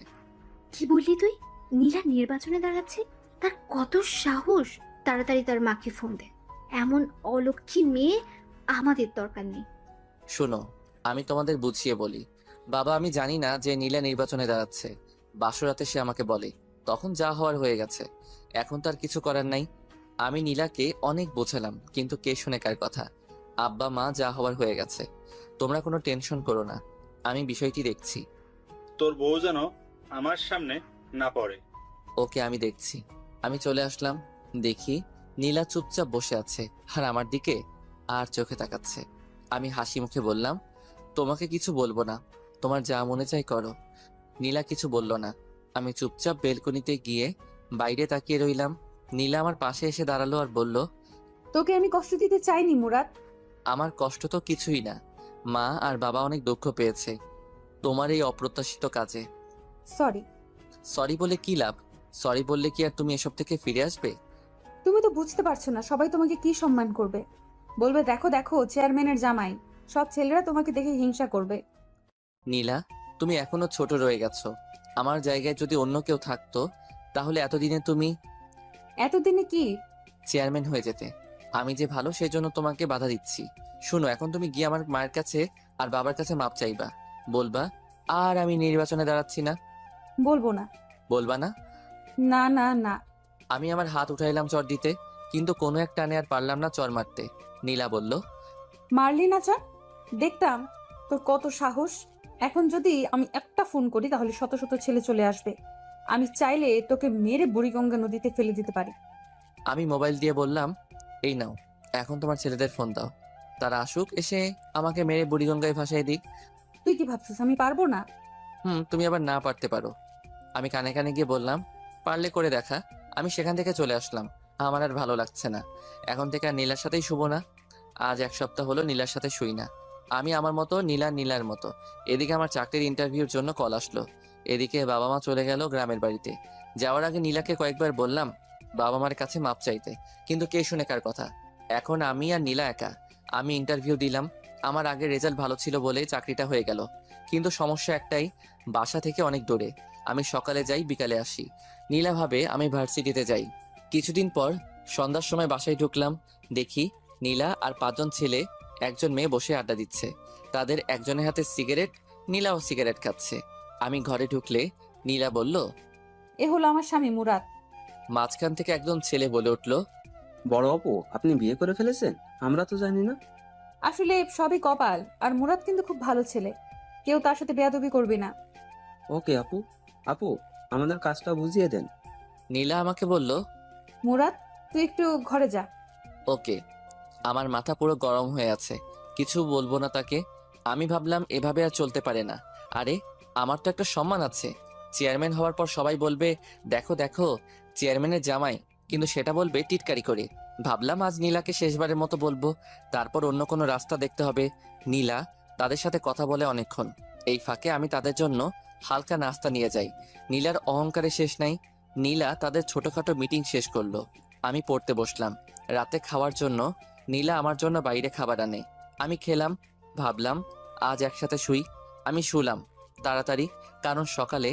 কি বললি তুই? নীলা নির্বাচনে দাঁড়াচ্ছে? তার কত সাহস! তাড়াতাড়ি তার মাকে ফোন দে। এমন অলক্ষী মেয়ে আমাদের দরকার নেই। শোনো, আমি তোমাদের বুঝিয়ে বলি। বাবা, আমি জানি না যে নীলা নির্বাচনে দাঁড়াচ্ছে। বাসরাতে সে আমাকে বলে, তখন যা হওয়ার হয়ে গেছে। এখন তার কিছু করার নাই। আমি নীলাকে অনেক বোঝালাম, কিন্তু কে শুনে কার কথা। আব্বা মা যা হওয়ার হয়ে গেছে। তোমরা কোনো টেনশন করো না, আমি বিষয়টি দেখছি। তোর বউ যেন আমার সামনে না পড়ে। ওকে, আমি দেখছি। আমি চলে আসলাম। দেখি নীলা চুপচাপ বসে আছে আর আমার দিকে আর চোখে তাকাচ্ছে। আমি হাসি মুখে বললাম, তোমাকে কিছু বলবো না, তোমার যা মনে চাই করো। নীলা কিছু বলল না। আমি চুপচাপ বেলকনিতে গিয়ে বাইরে তাকিয়ে রইলাম। নীলা আমার পাশে এসে দাঁড়ালো আর বলল, তোকে আমি কষ্ট দিতে চাইনি মুরাদ। আমার কষ্ট তো কিছুই না। মা আর বাবা অনেক দুঃখ পেয়েছে তোমার এই অপ্রত্যাশিত কাজে। সরি। সরি বলে কি লাভ? সরি বললে কি আর তুমি এসব থেকে ফিরে আসবে? তুমি তো বুঝতে পারছো না সবাই তোমাকে কি সম্মান করবে। বলবে দেখো দেখো চেয়ারম্যানের জামাই। সব ছেলেরা তোমাকে দেখে হিংসা করবে। নীলা, তুমি এখনো ছোট রয়ে গেছো। আমার জায়গায় যদি অন্য কেউ থাকতো, তাহলে এতদিনে তুমি এতদিনে কি? চেয়ারম্যান হয়ে যেতে। আমি যে ভালো সেই জন্য তোমাকে বাধা দিচ্ছি। শুনো, এখন তুমি গিয়ে আমার মায়ের কাছে আর বাবার কাছে মাপ চাইবা। বলবা আর আমি নির্বাচনে দাঁড়াচ্ছি না। বলবো না। বলবা না? না না না। আমি আমার হাত উঠাইলাম চর দিতে, কিন্তু কোনো এক টানে আর পারলাম না চর মারতে। নীলা বলল, মারলি না চা? দেখতাম তোর কত সাহস। এখন যদি আমি একটা ফোন করি তাহলে শত শত ছেলে চলে আসবে। আমি চাইলে তোকে মেরে বুড়িগঙ্গা নদীতে ফেলে দিতে পারি। আমি মোবাইল দিয়ে বললাম, এই নাও, এখন তোমার ছেলেদের ফোন দাও। তারা আসুক, এসে আমাকে মেরে বুড়িগঙ্গায় ভাসাই দিক। তুই কি ভাবছিস আমি পারবো না? তুমি আবার না পারতে পারো। আমি কানে কানে গিয়ে বললাম, পারলে করে দেখা। আমি সেখান থেকে চলে আসলাম। আমার আর ভালো লাগছে না। এখন থেকে আর নীলার সাথেই শুবো না। আজ 1 সপ্তাহ হলো নীলার সাথে শুই না। আমি আমার মতো, নীলা নীলার মতো। এদিকে আমার চাকরির ইন্টারভিউর জন্য কল আসলো। এদিকে বাবা মা চলে গেল গ্রামের বাড়িতে। যাওয়ার আগে নীলাকে কয়েকবার বললাম বাবা মার কাছে মাপ চাইতে, কিন্তু কে শুনে কার কথা। এখন আমি আর নীলা একা। আমি ইন্টারভিউ দিলাম। আমার আগের রেজাল্ট ভালো ছিল বলে চাকরিটা হয়ে গেল। কিন্তু সমস্যা একটাই, বাসা থেকে অনেক দূরে। আমি সকালে যাই, বিকালে আসি। নীলা ভাবে আমি ভার্সিটিতে যাই। কিছুদিন পর সন্ধ্যার সময় বাসায় ঢুকলাম। দেখি নীলা আর 5জন ছেলে, 1জন মেয়ে বসে আড্ডা দিচ্ছে। তাদের একজনের হাতে সিগারেট, নীলাও সিগারেট খাচ্ছে। আমি ঘরে ঢুকলে নীলা বলল, এ হলো আমার স্বামী মুরাদ। মাঝখান থেকে একজন ছেলে বলে উঠল, বড় আপু, আপনি বিয়ে করে ফেলেছেন? আমরা তো জানি না। আসলে সবই কপাল। আর মুরাদ কিন্তু খুব ভালো ছেলে। কেউ তার সাথে বেয়াদবি করবে না। ওকে আপু। আপু, আমাদের কাজটা বুঝিয়ে দেন। নীলা আমাকে বলল, মুরাদ, তুই একটু ঘরে যা। ওকে। আমার মাথা পুরো গরম হয়ে আছে। কিছু বলবো না তাকে। আমি ভাবলাম এভাবে আর চলতে পারে না। আরে, আমার তো একটা সম্মান আছে। চেয়ারম্যান হওয়ার পর সবাই বলবে, দেখো দেখো চেয়ারম্যানের জামাই, কিন্তু সেটা বলবে টিটকারি করে। ভাবলাম আজ নীলাকে শেষবারের মতো বলবো, তারপর অন্য কোনো রাস্তা দেখতে হবে। নীলা তাদের সাথে কথা বলে অনেকক্ষণ। এই ফাঁকে আমি তাদের জন্য হালকা নাস্তা নিয়ে যাই। নীলার অহংকারে শেষ নাই। নীলা তাদের ছোটখাটো মিটিং শেষ করলো। আমি পড়তে বসলাম। রাতে খাওয়ার জন্য নীলা আমার জন্য বাইরে খাবার আনে। আমি খেলাম। ভাবলাম আজ একসাথে শুই। আমি শুলাম তাড়াতাড়ি, কারণ সকালে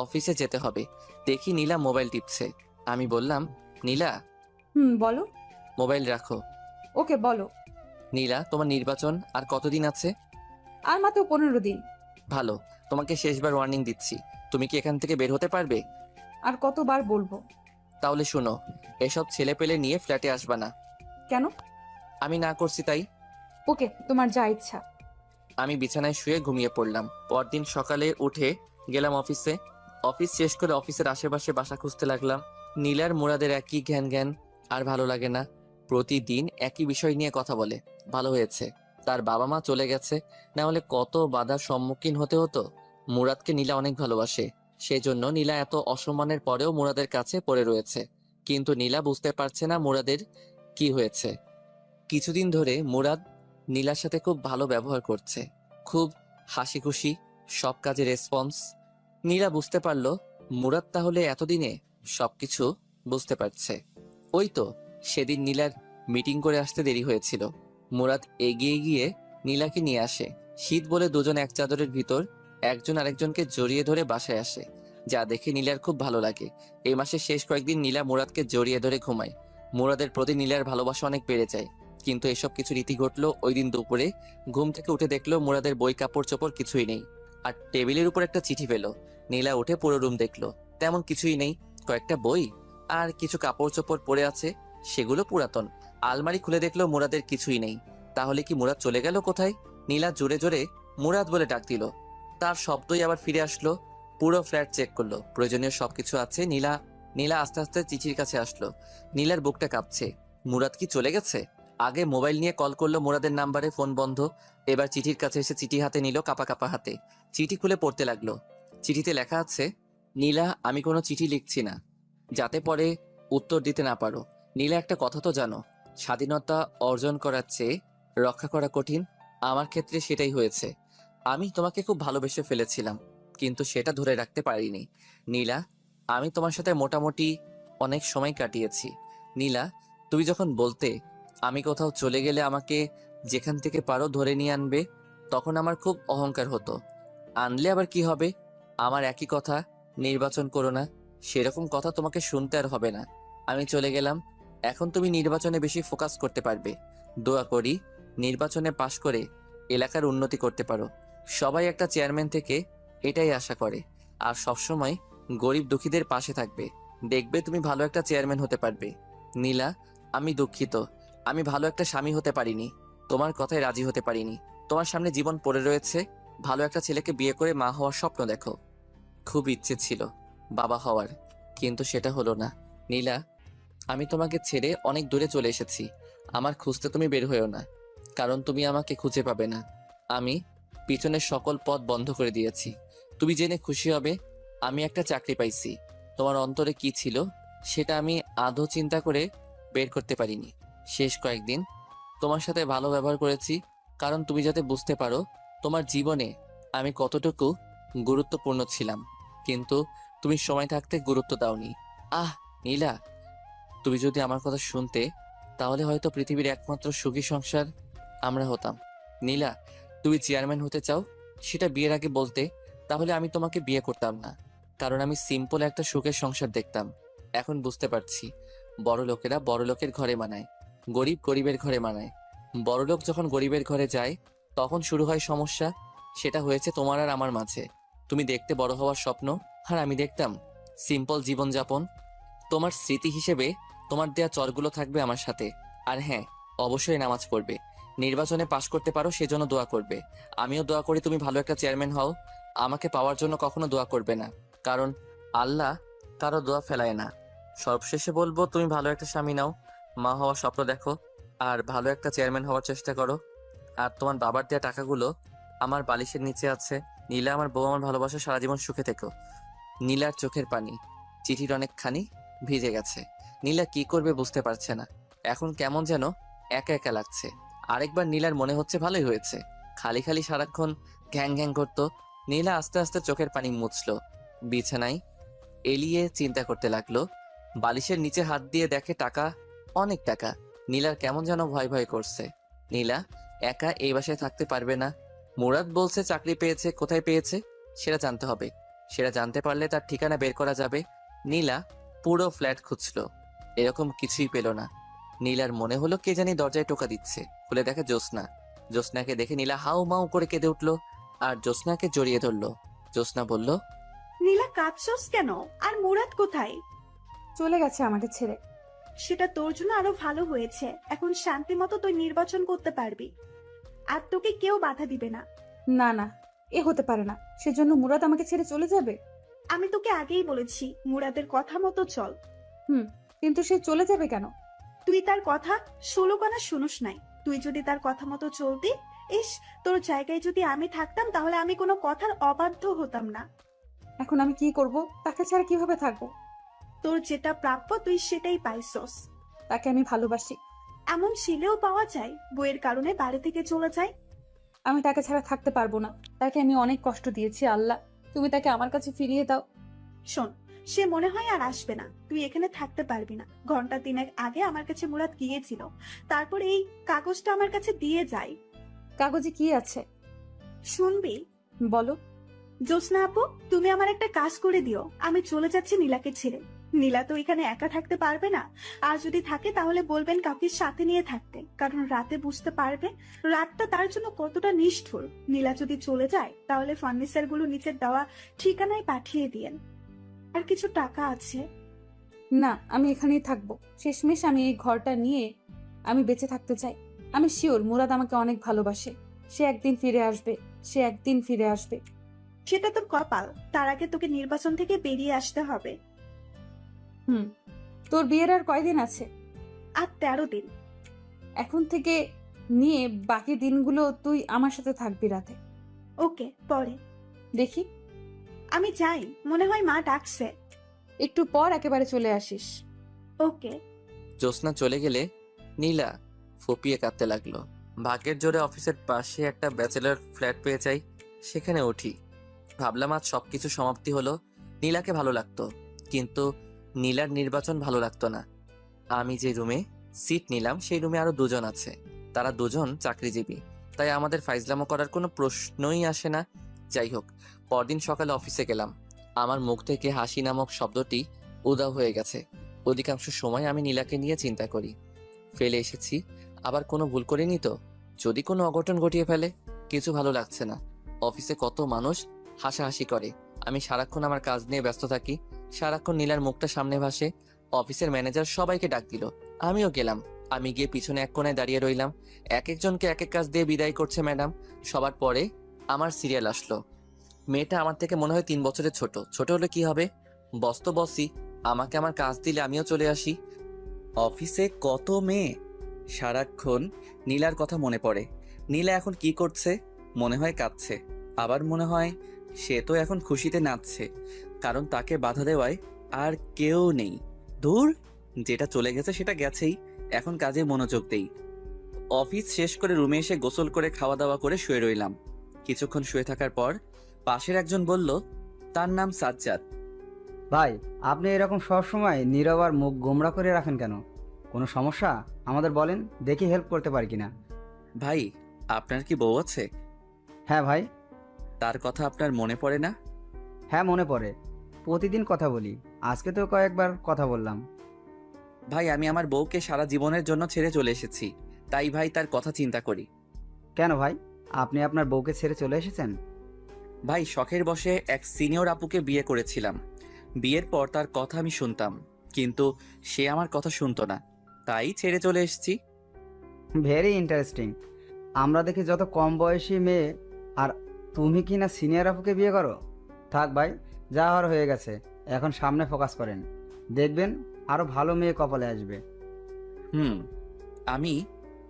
অফিসে যেতে হবে। দেখি নীলা মোবাইল টিপছে। আমি বললাম, নীলা, বলো। মোবাইল রাখো। ওকে বলো। নীলা, তোমার নির্বাচন আর কতদিন আছে? আর মাত্র 15 দিন। ভালো, তোমাকে শেষবার ওয়ার্নিং দিচ্ছি। তুমি কি এখান থেকে বের হতে পারবে? আর কতবার বলবো? তাহলে শোনো, এসব ছেলে পেলে নিয়ে ফ্ল্যাটে আসবা না। কেন? আমি না করছি তাই। ওকে, তোমার যা ইচ্ছা। আমি বিছানায় শুয়ে ঘুমিয়ে পড়লাম। পরদিন সকালে উঠে গেলাম অফিসে। অফিস শেষ করে অফিসের আশেপাশে বাসা খুঁজতে লাগলাম। নীলার মুরাদের একই জ্ঞান জ্ঞান, আর ভালো লাগে না। প্রতিদিন একই বিষয় নিয়ে কথা বলে। ভালো হয়েছে তার বাবা মা চলে গেছে, না হলে কত বাধার সম্মুখীন হতে হতো। মুরাদকে নীলা অনেক ভালোবাসে, সেজন্য নীলা এত অসম্মানের পরেও মুরাদের কাছে পড়ে রয়েছে। কিন্তু নীলা বুঝতে পারছে না মুরাদের কি হয়েছে। কিছুদিন ধরে মুরাদ নীলার সাথে খুব ভালো ব্যবহার করছে, খুব হাসি খুশি, সব কাজে রেসপন্স। নীলা বুঝতে পারলো মুরাদ তাহলে এতদিনে সবকিছু বুঝতে পারছে। ওই তো সেদিন নীলার মিটিং করে আসতে দেরি হয়েছিল। মুরাদ এগিয়ে গিয়ে নীলাকে নিয়ে আসে। শীত বলে দুজন এক চাদরের ভিতর একজন আরেকজনকে জড়িয়ে ধরে বাসায় আসে, যা দেখে নীলার খুব ভালো লাগে। এই মাসের শেষ কয়েকদিন নীলা মুরাদকে জড়িয়ে ধরে ঘুমায়। মুরাদের প্রতি নীলার ভালোবাসা অনেক বেড়ে যায়। কিন্তু এসব কিছু রীতি ঘটলো ওই দিন দুপুরে। ঘুম থেকে উঠে দেখলো মুরাদের বই কাপড় চোপড় কিছুই নেই, আর টেবিলের উপর একটা চিঠি পেল। নীলা উঠে পুরো রুম দেখলো, তেমন কিছুই নেই, কয়েকটা বই আর কিছু কাপড় চোপড় পড়ে আছে, সেগুলো পুরাতন। আলমারি খুলে দেখলো মুরাদের কিছুই নেই। তাহলে কি মুরাদ চলে গেল কোথায়? নীলা জোরে জোরে মুরাদ বলে ডাক দিল, তার শব্দই আবার ফিরে আসলো। পুরো ফ্ল্যাট চেক করলো, প্রয়োজনীয় সবকিছু আছে। নীলা নীলা আস্তে আস্তে চিঠির কাছে আসলো। নীলার বুকটা কাঁপছে। মুরাদ কি চলে গেছে? আগে মোবাইল নিয়ে কল করলো মুরাদের নাম্বারে, ফোন বন্ধ। এবার চিঠির কাছে এসে চিঠি হাতে নিল, কাপা কাপা হাতে। চিঠি খুলে পড়তে লাগলো। চিঠিতে লেখা আছে, নীলা, আমি কোনো চিঠি লিখছি না যাতে পরে উত্তর দিতে না পারো। নীলা, একটা কথা তো জানো, স্বাধীনতা অর্জন করার চেয়ে রক্ষা করা কঠিন। আমার ক্ষেত্রে সেটাই হয়েছে। আমি তোমাকে খুব ভালোবেসে ফেলেছিলাম, কিন্তু সেটা ধরে রাখতে পারিনি। নীলা, আমি তোমার সাথে মোটামুটি অনেক সময় কাটিয়েছি। নীলা, তুমি যখন বলতে আমি কোথাও চলে গেলে আমাকে যেখান থেকে পারো ধরে নিয়ে আনবে, তখন আমার খুব অহংকার হতো। আনলে আবার কি হবে? আমার একই কথা, নির্বাচন করো না। সেরকম কথা তোমাকে শুনতে আর হবে না। আমি চলে গেলাম, এখন তুমি নির্বাচনে বেশি ফোকাস করতে পারবে। দোয়া করি নির্বাচনে পাশ করে এলাকার উন্নতি করতে পারো। সবাই একটা চেয়ারম্যান থেকে এটাই আশা করে, আর সবসময় গরিব দুঃখীদের পাশে থাকবে। দেখবে তুমি ভালো একটা চেয়ারম্যান হতে পারবে। নীলা, আমি দুঃখিত, আমি ভালো একটা স্বামী হতে পারিনি, তোমার কথায় রাজি হতে পারিনি। তোমার সামনে জীবন পড়ে রয়েছে, ভালো একটা ছেলেকে বিয়ে করে মা হওয়ার স্বপ্ন দেখো। খুব ইচ্ছে ছিল বাবা হওয়ার, কিন্তু সেটা হলো না। নীলা, আমি তোমাকে ছেড়ে অনেক দূরে চলে এসেছি। আমার খুঁজতে তুমি বের হয়েও না, কারণ তুমি আমাকে খুঁজে পাবে না। আমি পিছনের সকল পথ বন্ধ করে দিয়েছি। তুমি জেনে খুশি হবে, আমি একটা চাকরি পাইছি। তোমার অন্তরে কি ছিল সেটা আমি আদৌ চিন্তা করে বের করতে পারিনি। শেষ কয়েকদিন তোমার সাথে ভালো ব্যবহার করেছি, কারণ তুমি যাতে বুঝতে পারো তোমার জীবনে আমি কতটুকু গুরুত্বপূর্ণ ছিলাম। কিন্তু তুমি সময় থাকতে গুরুত্ব দাওনি। আহ নীলা, তুমি যদি আমার কথা শুনতে, তাহলে হয়তো পৃথিবীর একমাত্র সুখী সংসার আমরা হতাম। নীলা, তুমি চেয়ারম্যান হতে চাও, সেটা বিয়ের আগে বলতে, তাহলে আমি তোমাকে বিয়ে করতাম না, কারণ আমি সিম্পল একটা সুখের সংসার দেখতাম। এখন বুঝতে পারছি, বড় লোকেরা বড় লোকের ঘরে মানায়, গরিব গরিবের ঘরে মানায়। বড়লোক যখন গরিবের ঘরে যায়, তখন শুরু হয় সমস্যা। সেটা হয়েছে তোমার আর আমার মাঝে। তুমি দেখতে বড় হওয়ার স্বপ্ন, আর আমি দেখতাম সিম্পল জীবনযাপন। তোমার স্মৃতি হিসেবে তোমার দেয়া চরগুলো থাকবে আমার সাথে। আর হ্যাঁ, অবশ্যই নামাজ পড়বে। নির্বাচনে পাশ করতে পারো সেজন্য দোয়া করবে। আমিও দোয়া করি তুমি ভালো একটা চেয়ারম্যান হও। আমাকে পাওয়ার জন্য কখনো দোয়া করবে না, কারণ আল্লাহ কারো দোয়া ফেলায় না। সবশেষে বলবো, তুমি ভালো একটা স্বামী নাও, মা হওয়ার স্বপ্ন দেখো, আর ভালো একটা চেয়ারম্যান হওয়ার চেষ্টা করো। আর তোমার বাবার দেয়া টাকাগুলো আমার বালিশের নিচে আছে। নীলা, আমার বউ, আমার ভালোবাসা, সারা জীবন সুখে থেকো। নীলার চোখের পানি চিঠির অনেকখানি ভিজে গেছে। নীলা কি করবে বুঝতে পারছে না। এখন কেমন যেন একা একা লাগছে। আরেকবার নীলার মনে হচ্ছে ভালোই হয়েছে, খালি খালি সারাক্ষণ ঘ্যাং ঘ্যাং করতো। নীলা আস্তে আস্তে চোখের পানি মুছলো, বিছানায় এলিয়ে চিন্তা করতে লাগলো। বালিশের নিচে হাত দিয়ে দেখে টাকা, অনেক টাকা। নীলার কেমন যেন ভয় ভয় করছে। নীলা একা এই বাসায় থাকতে পারবে না। মুরাদ বলছে চাকরি পেয়েছে, কোথায় পেয়েছে সেটা জানতে হবে। সেটা জানতে পারলে তার ঠিকানা বের করা যাবে। নীলা পুরো ফ্ল্যাট খুঁজলো, এরকম কিছুই পেল না। নীলার মনে হলো কে জানি দরজায় টোকা দিচ্ছে। খুলে দেখে জ্যোৎস্না। জ্যোৎস্নাকে দেখে নীলা হাউ মাউ করে কেঁদে উঠলো, আর জ্যোৎস্নাকে জড়িয়ে ধরলো। জ্যোৎস্না বলল, নীলা, কাঁদছস কেন? আর মুরাদ কোথায়? চলে গেছে আমাকে ছেড়ে। সেটা তোর জন্য আরো ভালো হয়েছে। এখন শান্তি মতো তুই নির্বাচন করতে পারবি, আর তোকে কেউ বাধা দিবে না। না না, এ হতে পারে না। সেজন্য মুরাদ আমাকে ছেড়ে চলে যাবে? আমি তোকে আগেই বলেছি মুরাদের কথা মতো চল। কিন্তু সে চলে যাবে কেন? তুই তার কথা ষোলো কানা শুনুস নাই। তুই যদি তার কথা মতো চলতি, ইস, তোর জায়গায় যদি আমি থাকতাম তাহলে আমি কোনো কথার অবাধ্য হতাম না। এখন আমি কি করব? তাকে ছাড়া কিভাবে থাকবো? তোর যেটা প্রাপ্য তুই সেটাই পাইছস। তাকে আমি ভালোবাসি। এমন ছেলেও পাওয়া যায় বইয়ের কারণে বাড়ি থেকে চলে যায়। আমি তাকে ছাড়া থাকতে পারবো না। তাকে আমি অনেক কষ্ট দিয়েছি, আল্লাহ তুমি তাকে আমার কাছে ফিরিয়ে দাও। শোন, সে মনে হয় আর আসবে না, তুই এখানে থাকতে পারবি না। ঘন্টা 3 আগে আমার কাছে মুরাদ গিয়েছিল, তারপর এই কাগজটা আমার কাছে দিয়ে যায়। কাগজে কি আছে শুনবি? বলো। জ্যোৎস্না আপু, তুমি আমার একটা কাজ করে দিও, আমি চলে যাচ্ছি নীলাকে ছেড়ে। নীলা তো এখানে একা থাকতে পারবে না, আর যদি থাকে তাহলে বলবেন কাউকে সাথে নিয়ে থাকতে, কারণ রাতে বুঝতে পারবে রাতটা তার জন্য কতটা নিষ্ঠুর। নীলা যদি চলে যায় তাহলে ফার্নিচার গুলো নিচের দেওয়া ঠিকানায় পাঠিয়ে দিয়েন। আর কিছু টাকা আছে। না, আমি এখানেই থাকবো। শেষমেশ আমি এই ঘরটা নিয়ে আমি বেঁচে থাকতে চাই। আমি শিওর মুরাদ আমাকে অনেক ভালোবাসে। সে একদিন ফিরে আসবে, সে একদিন ফিরে আসবে। সেটা তোর কপাল, তার আগে তোকে নির্বাচন থেকে বেরিয়ে আসতে হবে। তোর বিয়ের আর কয়দিন আছে? আর 13 দিন। এখন থেকে নিয়ে বাকি দিনগুলো তুই আমার সাথে থাকবি রাতে। ওকে, পরে দেখি। আমি যাই, মনে হয় মা ডাকছে। একটু পর একেবারে চলে আসিস। ওকে। জ্যোৎস্না চলে গেলে নীলা ফুপিয়ে কাঁদতে লাগলো। ভাগ্যের জোরে অফিসের পাশে একটা ব্যাচেলর ফ্ল্যাট পেয়ে যাই, সেখানে উঠি। ভাবলাম আজ সবকিছু সমাপ্তি হলো। নীলাকে ভালো লাগতো, কিন্তু নীলার নির্বাচন ভালো লাগতো না। আমি যে রুমে সিট নিলাম সেই রুমে আরো দুজন আছে, তারা দুজন চাকরিজীবী, তাই আমাদের ফাইজলামো করার কোনো প্রশ্নই আসে না। যাই হোক, পরদিন সকালে অফিসে গেলাম। আমার মুখ থেকে হাসি নামক শব্দটি উধাও হয়ে গেছে। অধিকাংশ সময় আমি নীলাকে নিয়ে চিন্তা করি, ফেলে এসেছি, আবার কোনো ভুল করিনি তো? যদি কোনো অঘটন ঘটিয়ে ফেলে? কিছু ভালো লাগছে না। অফিসে কত মানুষ হাসাহাসি করে, আমি সারাক্ষণ আমার কাজ নিয়ে ব্যস্ত থাকি। সারাক্ষণ নীলার মুখটা সামনে ভাসে। অফিসের ম্যানেজার সবাইকে ডাক দিল, আমিও গেলাম। আমি গিয়ে পিছনে এক কোণায় দাঁড়িয়ে রইলাম। এক একজনকে এক এক কাজ দিয়ে বিদায় করছে ম্যাডাম। সবার পরে আমার সিরিয়াল আসলো। মেয়েটা আমার থেকে মনে হয় 3 বছরের ছোট। ছোট হলে কি হবে, বস তো বসই, আমাকে আমার কাজ দিলে আমিও চলে আসি। অফিসে কত মেয়ে, সারাক্ষণ নীলার কথা মনে পড়ে। নীলা এখন কি করছে? মনে হয় কাঁদছে, আবার মনে হয় সে তো এখন খুশিতে নাচছে, কারণ তাকে বাধা দেওয়ায় আর কেউ নেই। দূর, যেটা চলে গেছে সেটা গেছেই, এখন কাজে মনোযোগ দেই। অফিস শেষ করে রুমে এসে গোসল করে খাওয়া দাওয়া করে শুয়ে রইলাম। কিছুক্ষণ শুয়ে থাকার পর পাশের একজন বলল, তার নাম সাজ্জাদ। ভাই, আপনি এরকম সবসময় নীরব আর মুখ গোমড়া করে রাখেন কেন? কোনো সমস্যা? আমাদের বলেন, দেখি হেল্প করতে পারি কিনা। ভাই, আপনার কি বউ আছে? হ্যাঁ ভাই। তার কথা আপনার মনে পড়ে না? হ্যাঁ, মনে পড়ে, প্রতিদিন কথা বলি, আজকে তো কয়েকবার কথা বললাম। ভাই, আমি আমার বউকে সারা জীবনের জন্য ছেড়ে চলে এসেছি, তাই ভাই তার কথা চিন্তা করি। কেন ভাই, আপনি আপনার বউকে ছেড়ে চলে এসেছেন? ভাই, শখের বশে এক সিনিয়র আপুকে বিয়ে করেছিলাম। বিয়ের পর তার কথা আমি শুনতাম, কিন্তু সে আমার কথা শুনতো না, তাই ছেড়ে চলে এসেছি। Very interesting. আমরা দেখি যত কম বয়সী মেয়ে, আর তুমি কি না সিনিয়র আপুকে বিয়ে করো? থাক ভাই, যা হওয়ার হয়ে গেছে, এখন সামনে ফোকাস করেন, দেখবেন আরো ভালো মেয়ে কপালে আসবে। আমি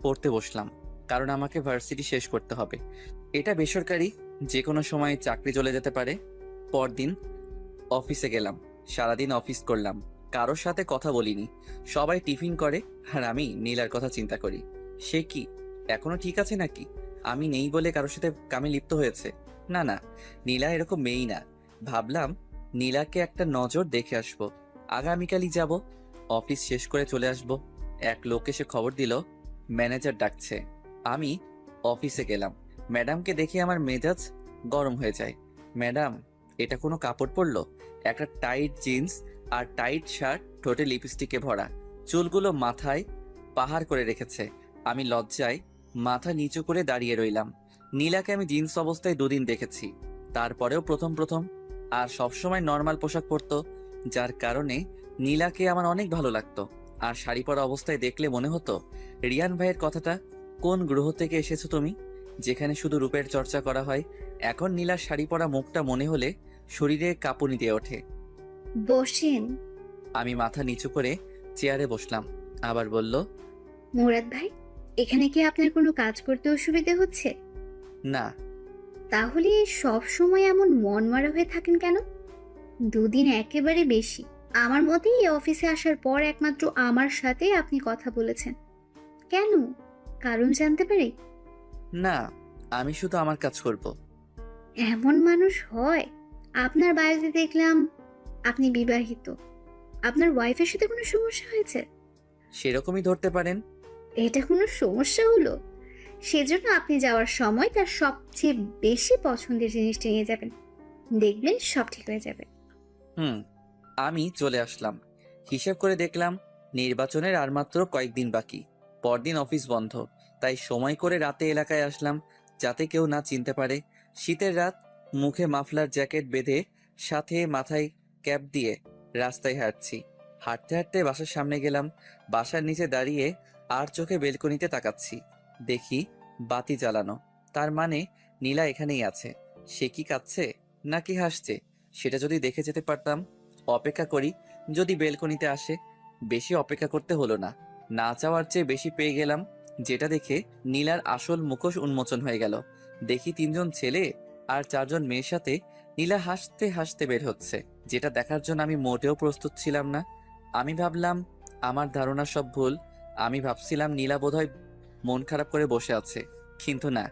পড়তে বসলাম, কারণ আমাকে ভার্সিটি শেষ করতে হবে। এটা বেসরকারি, যে কোনো সময় চাকরি চলে যেতে পারে। পরদিন অফিসে গেলাম, সারাদিন অফিস করলাম, কারোর সাথে কথা বলিনি। সবাই টিফিন করে আর আমি নীলার কথা চিন্তা করি। সে কি এখনো ঠিক আছে নাকি? আমি নেই বলে কারোর সাথে কামে লিপ্ত হয়েছে? না না, নীলা এরকম মেয়েই না। ভাবলাম নীলাকে একটা নজর দেখে আসবো, আগামীকালই যাব। অফিস শেষ করে চলে আসব। এক লোক এসে খবর দিল ম্যানেজার ডাকছে। আমি অফিসে গেলাম। ম্যাডামকে দেখে আমার মেজাজ গরম হয়ে যায়। ম্যাডাম, এটা কোনো কাপড় পরলো? একটা টাইট জিন্স আর টাইট শার্ট, ঠোঁটে লিপস্টিকে ভরা, চুলগুলো মাথায় পাহাড় করে রেখেছে। আমি লজ্জায় মাথা নিচু করে দাঁড়িয়ে রইলাম। নীলাকে আমি জিন্স অবস্থায় 2 দিন দেখেছি, তারপরেও প্রথম প্রথম। আর সবসময় নর্মাল পোশাক পরতো, যার কারণে নীলাকে আমার অনেক ভালো লাগতো। আর শাড়ি পরা অবস্থায় দেখলে মনে হতো, রিয়ান ভাইয়ের কথাটা, কোন গ্রহ থেকে এসেছো তুমি, যেখানে শুধু রূপের চর্চা করা হয়। এখন নীলার শাড়ি পরা মুখটা মনে হলে শরীরে কাঁপুনি দিয়ে ওঠে। বসেন। আমি মাথা নিচু করে চেয়ারে বসলাম, আবার বলল, মুরাদ ভাই, এখানে কি আপনার কোনো কাজ করতে অসুবিধা হচ্ছে? না। তাহলে সব সময় এমন মনমরা হয়ে থাকেন কেন? 2 দিন একেবারে বেশি। আমার মতে এই অফিসে আসার পর একমাত্র আমার সাথে আপনি কথা বলেছেন। কেন? কারণ জানতে পারি? না, আমি শুধু আমার কাজ করব। এমন মানুষ হয়? আপনার বাড়িতে দেখলাম আপনি বিবাহিত। আপনার ওয়াইফের সাথে কোনো সমস্যা হয়েছে? সেরকমই ধরতে পারেন। এটা কোনো সমস্যা হলো? সেজন্য আপনি যাওয়ার সময় তার সবচেয়ে বেশি পছন্দের জিনিসটা নিয়ে যাবেন। দেখবেন সব ঠিক হয়ে যাবে। হুম। আমি চলে আসলাম। হিসেব করে দেখলাম নির্বাচনের আর মাত্র কয়েকদিন বাকি। পরদিন অফিস বন্ধ, তাই সময় করে রাতে এলাকায় আসলাম, যাতে কেউ না চিনতে পারে। শীতের রাত, মুখে মাফলার জ্যাকেট বেঁধে, সাথে মাথায় ক্যাপ দিয়ে রাস্তায় হাঁটছি। হাঁটতে হাঁটতে বাসার সামনে গেলাম। বাসার নিচে দাঁড়িয়ে আর চোখে বেলকনিতে তাকাচ্ছি। দেখি বাতি জ্বালানো, তার মানে নীলা এখানেই আছে। সে কি কাঁদছে নাকি হাসছে সেটা যদি দেখে যেতে পারতাম। অপেক্ষা করি, যদি বেলকনিতে আসে। বেশি অপেক্ষা করতে হলো না, না চাওয়ার চেয়ে বেশি পেয়ে গেলাম। যেটা দেখে নীলার আসল মুখোশ উন্মোচন হয়ে গেল। দেখি 3জন ছেলে আর 4জন মেয়ের সাথে নীলা হাসতে হাসতে বের হচ্ছে, যেটা দেখার জন্য আমি মোটেও প্রস্তুত ছিলাম না। আমি ভাবলাম আমার ধারণা সব ভুল। আমি ভাবছিলাম নীলা বোধহয় মন খারাপ করে বসে আছে, কিন্তু না,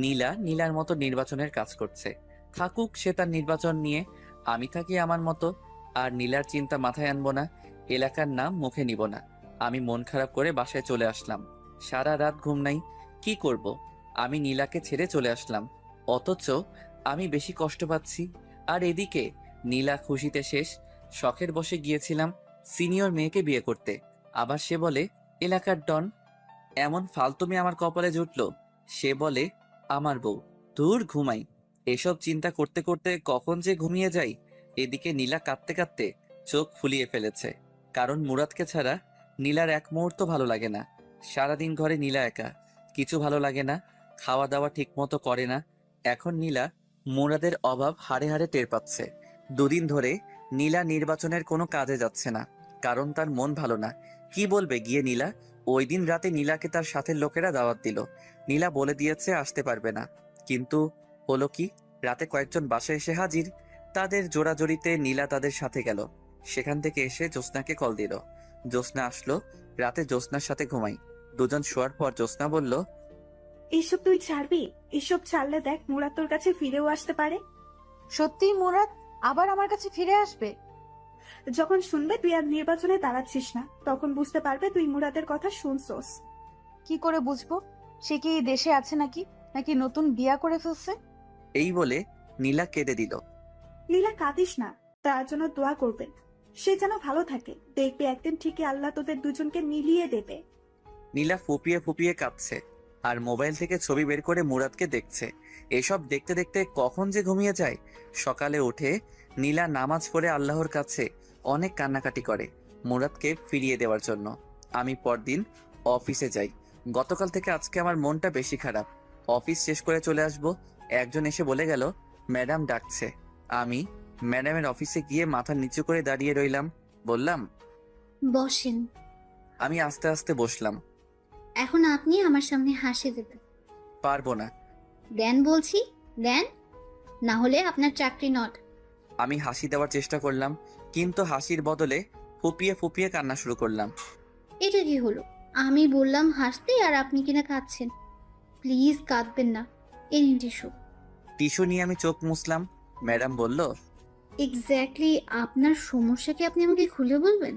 নীলা নীলার মতো নির্বাচনের কাজ করছে। থাকুক সে তার নির্বাচন নিয়ে, আমি থাকি আমার মতো। আর নীলার চিন্তা মাথায় আনবো না, এলাকার নাম মুখে নিব না। আমি মন খারাপ করে বাসায় চলে আসলাম। সারা রাত ঘুম নাই। কি করব? আমি নীলাকে ছেড়ে চলে আসলাম, অথচ আমি বেশি কষ্ট পাচ্ছি। আর এদিকে নীলা খুশিতে শেষ। শখের বসে গিয়েছিলাম সিনিয়র মেয়েকে বিয়ে করতে, আবার সে বলে এলাকার ডন। এমন ফালতুমি আমার কপালে জুটলো। সে বলে আমার বউ। দূর ঘুমাই। এসব চিন্তা করতে করতে কখন যে ঘুমিয়ে যাই। এদিকে নীলা কাঁদতে কাঁদতে চোখ ফুলিয়ে ফেলেছে, কারণ মুরাদকে ছাড়া নীলার এক মুহূর্ত ভালো লাগে না। সারাদিন ঘরে নীলা একা, কিছু ভালো লাগে না, খাওয়া দাওয়া ঠিক মতো করে না। এখন নীলা মুরাদের অভাব হাড়ে হাড়ে টের পাচ্ছে। দুদিন ধরে নীলা নির্বাচনের কোনো কাজে যাচ্ছে না, কারণ তার মন ভালো না। কি বলবে গিয়ে নীলা? ওই দিন রাতে নীলাকে তার সাথের লোকেরা দাওয়াত দিল। নীলা বলে দিয়েছে আসতে পারবে না, কিন্তু হলো কি, রাতে কয়েকজন বাসায় এসে হাজির। তাদের জোড়াজড়িতে নীলা তাদের সাথে গেল। সেখান থেকে এসে জ্যোৎস্নাকে কল দিল। জ্যোৎস্না আসলো। রাতে জ্যোৎস্নার সাথে ঘুমাই। দুজন শোয়ার পর জ্যোৎস্না বলল, এইসব তুই ছাড়বি? এসব ছাড়লে দেখ মুরাদ তোর কাছে ফিরেও আসতে পারে। সত্যিই মুরাদ আবার আমার কাছে ফিরে আসবে? যখন শুনবে তুই আর নির্বাচনে দাঁড়াচ্ছিস না, তখন বুঝতে পারবে তুই মুরাদের কথা শুনছস। কি করে বুঝবো? সে কি এই দেশে আছে নাকি নাকি নতুন বিয়া করে ফেলছে? এই বলে নীলা কেঁদে দিল। লীলা কাঁদিস না, তার জন্য দোয়া করবেন। সে যেন ভালো থাকে, দেখবে একদিন ঠিকই আল্লাহ তোদের দুজনকে মিলিয়ে দেবে। নীলা ফুপিয়ে ফুপিয়ে কাঁদছে আর মোবাইল থেকে ছবি বের করে মুরাদকে দেখছে। এসব দেখতে দেখতে কখন যে ঘুমিয়ে যায়। সকালে উঠে নীলা নামাজ পড়ে আল্লাহর কাছে অনেক কান্নাকাটি করে মুরাদকে ফিরিয়ে দেওয়ার জন্য। আমি পরদিন অফিসে যাই। গতকাল থেকে আজকে আমার মনটা বেশি খারাপ। অফিস শেষ করে চলে আসব, একজন এসে বলে গেল ম্যাডাম ডাকছে। আমি ম্যাডামের অফিসে গিয়ে মাথা নিচু করে দাঁড়িয়ে রইলাম। বললাম, বসেন। আমি আস্তে আস্তে বসলাম। এখন আপনি আমার সামনে হাসি দেবেন। পারবো না। দেন বলছি, দেন, না হলে আপনার চাকরি নট। আমি হাসি দেওয়ার চেষ্টা করলাম, কিন্তু হাসির বদলে ফুপিয়ে ফুপিয়ে কান্না শুরু করলাম। এটা কি হলো? আমি বললাম হাসতে আর আপনি কিনা কাঁদছেন। প্লিজ কাঁদবেন না। এই নিন টিস্যু। টিস্যু নিয়ে আমি চোখ মুছলাম। ম্যাডাম বলল, এক্স্যাক্টলি আপনার সমস্যা কি আপনি আমাকে খুলে বলবেন?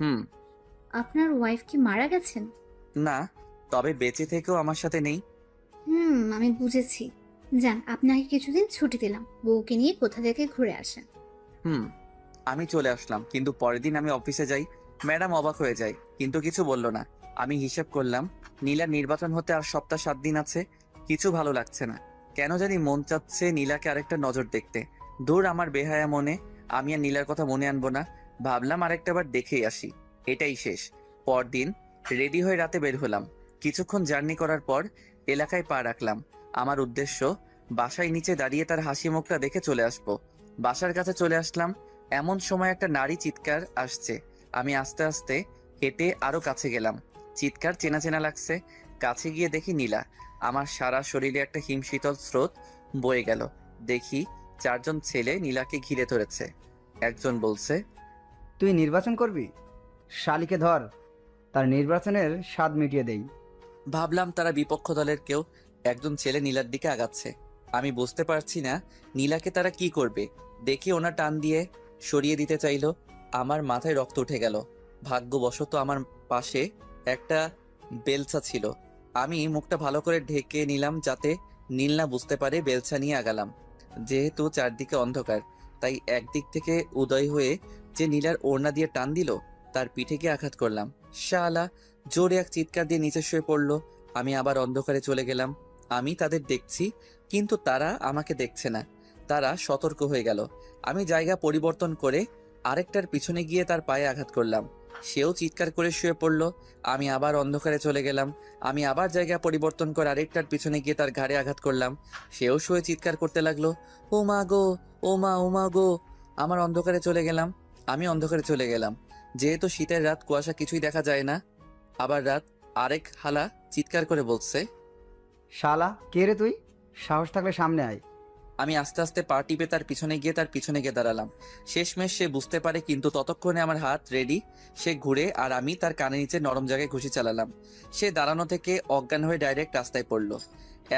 হুম। আপনার ওয়াইফ কি মারা গেছেন? না, তবে বেঁচে থেকেও আমার সাথে নেই। আমি বুঝেছি। যান, আপনাকে কিছুদিন ছুটি দিলাম, বউকে নিয়ে কোথা থেকে ঘুরে আসেন। হুম। আমি চলে আসলাম, কিন্তু পরের দিন আমি অফিসে যাই। ম্যাডাম অবাক হয়ে যায়, কিন্তু কিছু বলল না। আমি হিসেব করলাম নীলার নির্বাচন হতে আর সপ্তাহ 7 দিন আছে। কিছু ভালো লাগছে না, কেন জানি মন চাচ্ছে নীলাকে আরেকটা নজর দেখতে। দূর আমার বেহায়া মনে, আমি আর নীলার কথা মনে আনবো না। ভাবলাম আরেকটা বার দেখেই আসি, এটাই শেষ। পরদিন রেডি হয়ে রাতে বের হলাম। কিছুক্ষণ জার্নি করার পর এলাকায় পা রাখলাম। আমার উদ্দেশ্য বাসায় নিচে দাঁড়িয়ে তার হাসি মুখটা দেখে চলে আসবো। বাসার কাছে চলে আসলাম, এমন সময় একটা নারী চিৎকার আসছে। আমি আস্তে আস্তে হেঁটে আরো কাছে গেলাম। চিৎকার চেনা চেনা লাগছে। কাছে গিয়ে দেখি নীলা। আমার সারা শরীরে একটা হিমশীতল স্রোত বয়ে গেল। দেখি 4জন ছেলে নীলাকে ঘিরে ধরেছে। একজন বলছে, তুই নির্বাচন করবি? শালিকে ধর, তার নির্বাচনের স্বাদ মিটিয়ে দেই। ভাবলাম তারা বিপক্ষ দলের কেউ, একজন ছেলে নীলার দিকে আগাচ্ছে। আমি বুঝতে পারছি না নীলাকে তারা কি করবে। দেখি ওনা টান দিয়ে সরিয়ে দিতে চাইলো। আমার মাথায় রক্ত উঠে গেল। ভাগ্যবশত আমার পাশে একটা বেলচা ছিল। আমি মুখটা ভালো করে ঢেকে নিলাম যাতে নীল না বুঝতে পারে। বেলচা নিয়ে আগালাম। যেহেতু চারদিকে অন্ধকার, তাই একদিক থেকে উদয় হয়ে যে নীলার ওড়না দিয়ে টান দিল, তার পিঠে গিয়ে আঘাত করলাম। শালা! জোরে এক চিৎকার দিয়ে নিচে শুয়ে পড়লো। আমি আবার অন্ধকারে চলে গেলাম। আমি তাদের দেখছি, কিন্তু তারা আমাকে দেখছে না। তারা সতর্ক হয়ে গেল। আমি জায়গা পরিবর্তন করে আরেকটার পিছনে গিয়ে তার পায়ে আঘাত করলাম। সেও চিৎকার করে শুয়ে পড়লো। আমি আবার অন্ধকারে চলে গেলাম। আমি আবার জায়গা পরিবর্তন করে আরেকটার পিছনে গিয়ে তার ঘাড়ে আঘাত করলাম। সেও শুয়ে চিৎকার করতে লাগলো, ও মা গো, ও মা, ও মা গো। আমার অন্ধকারে চলে গেলাম। আমি অন্ধকারে চলে গেলাম। যেহেতু শীতের রাত, কুয়াশা কিছুই দেখা যায় না। আবার রাত। আরেক হালা চিৎকার করে বলছে, শালা কে রে তুই? সাহস থাকলে সামনে আয়। আমি আস্তে আস্তে পা টিপে তার পিছনে গিয়ে দাঁড়ালাম। শেষমেশ সে বুঝতে পারে, কিন্তু ততক্ষণে আমার হাত রেডি। সে ঘুরে আর আমি তার কানে নিচে নরম জায়গায় ঘুষি চালালাম। সে দাঁড়ানো থেকে অজ্ঞান হয়ে ডাইরেক্ট রাস্তায় পড়লো।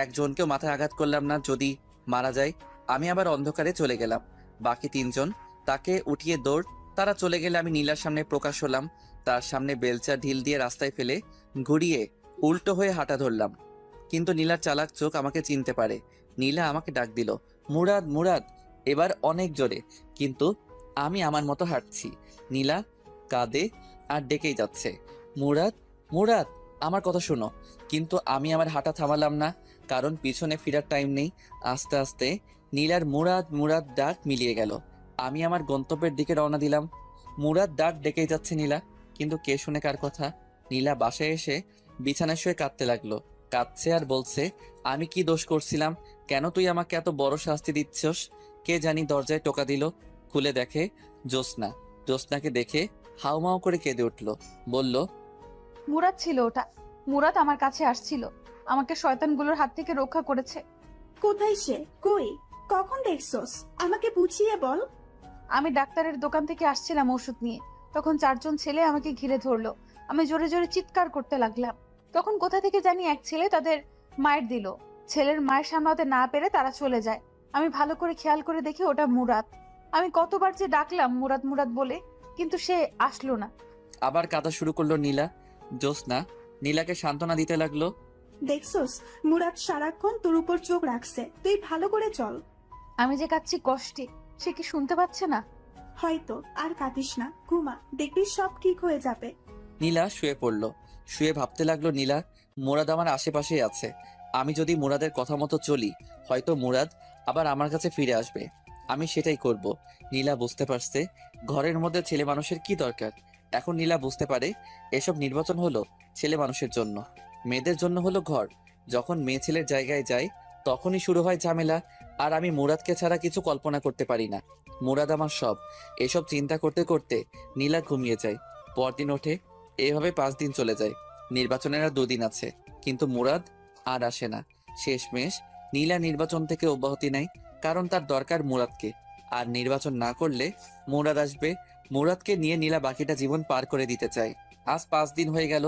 একজনকেও মাথায় আঘাত করলাম না, যদি মারা যায়। আমি আবার অন্ধকারে চলে গেলাম। বাকি তিনজন তাকে উঠিয়ে দৌড়। তারা চলে গেলে আমি নীলার সামনে প্রকাশ হলাম। তার সামনে বেলচা ঢিল দিয়ে রাস্তায় ফেলে ঘুরিয়ে উল্টো হয়ে হাঁটা ধরলাম। কিন্তু নীলার চালাক চোখ আমাকে চিনতে পারে। নীলা আমাকে ডাক দিল, মুরাদ, মুরাদ। এবার অনেক জোরে, কিন্তু আমি আমার মতো হাঁটছি। নীলা কাঁদে আর ডেকেই যাচ্ছে, মুরাদ, মুরাদ, আমার কথা শোনো। কিন্তু আমি আমার হাঁটা থামালাম না, কারণ পিছনে ফেরার টাইম নেই। আস্তে আস্তে নীলার মুরাদ, মুরাদ ডাক মিলিয়ে গেল। আমি আমার গন্তব্যের দিকে রওনা দিলাম। মুরাদ ডাক ডেকেই যাচ্ছে নীলা, কিন্তু কে শুনে কার কথা। নীলা বাসায় এসে বিছানায় শুয়ে কাঁদতে লাগলো। কাঁদছে আর বলছে, আমি কি দোষ করছিলাম? কেন তুই আমাকে এত বড় শাস্তি দিচ্ছস? কে জানি দরজায় টোকা দিল। খুলে দেখে জ্যোৎস্না। জ্যোৎস্নাকে দেখে হাউমাউ করে কেঁদে উঠল। বলল, মুরাদ ছিল ওটা। মুরাদ আমার কাছে আসছিল, আমাকে শয়তানগুলোর হাত থেকে রক্ষা করেছে। কোথায় সে? কই? কখন দেখছস? আমাকে বুঝিয়ে বল। আমি ডাক্তারের দোকান থেকে আসছিলাম ওষুধ নিয়ে, তখন চারজন ছেলে আমাকে ঘিরে ধরলো। আমি জোরে জোরে চিৎকার করতে লাগলাম। তখন কোথা থেকে জানি এক ছেলে তাদের মায়ের দিল। ছেলের মায়ের সামলাতে না পেরে তারা চলে যায়। আমি ভালো করে খেয়াল করে দেখি ওটা মুরাদ। আমি কতবার যে ডাকলাম মুরাদ, মুরাদ বলে, কিন্তু সে আসলো না। আবার কাঁদা শুরু করলো নীলা। জ্যোৎস্না নীলাকে সান্ত্বনা দিতে লাগলো। দেখছস, মুরাদ সারাক্ষণ তোর উপর চোখ রাখছে। তুই ভালো করে চল। আমি যে কাঁদছি কষ্টে, সে কি শুনতে পাচ্ছে না? হয়তো। আর কাঁদিস না, ঘুমা, দেখবি সব ঠিক হয়ে যাবে। নীলা শুয়ে পড়লো। শুয়ে ভাবতে লাগলো, নীলা, মুরাদ আমার আশেপাশেই আছে। আমি যদি মুরাদের কথা মতো চলি, হয়তো মুরাদ আবার আমার কাছে ফিরে আসবে। আমি সেটাই করব। নীলা বুঝতে পারছে ঘরের মধ্যে ছেলে মানুষের কি দরকার। এখন নীলা বুঝতে পারে এসব নির্বাচন হলো ছেলে মানুষের জন্য, মেয়েদের জন্য হলো ঘর। যখন মেয়ে ছেলের জায়গায় যায়, তখনই শুরু হয় ঝামেলা। আর আমি মুরাদকে ছাড়া কিছু কল্পনা করতে পারি না। মুরাদ আমার সব। এসব চিন্তা করতে করতে নীলা ঘুমিয়ে যায়। পরদিন ওঠে। এভাবে 5 দিন চলে যায়। নির্বাচনের আর 2 দিন আছে, কিন্তু মুরাদ আর আসে না। শেষমেশ নীলা নির্বাচন থেকে অব্যাহতি নেয়, কারণ তার দরকার মুরাদকে। আর নির্বাচন না করলে মুরাদ আসবে। মুরাদকে নিয়ে নীলা বাকিটা জীবন পার করে দিতে চায়। আজ 5 দিন হয়ে গেল,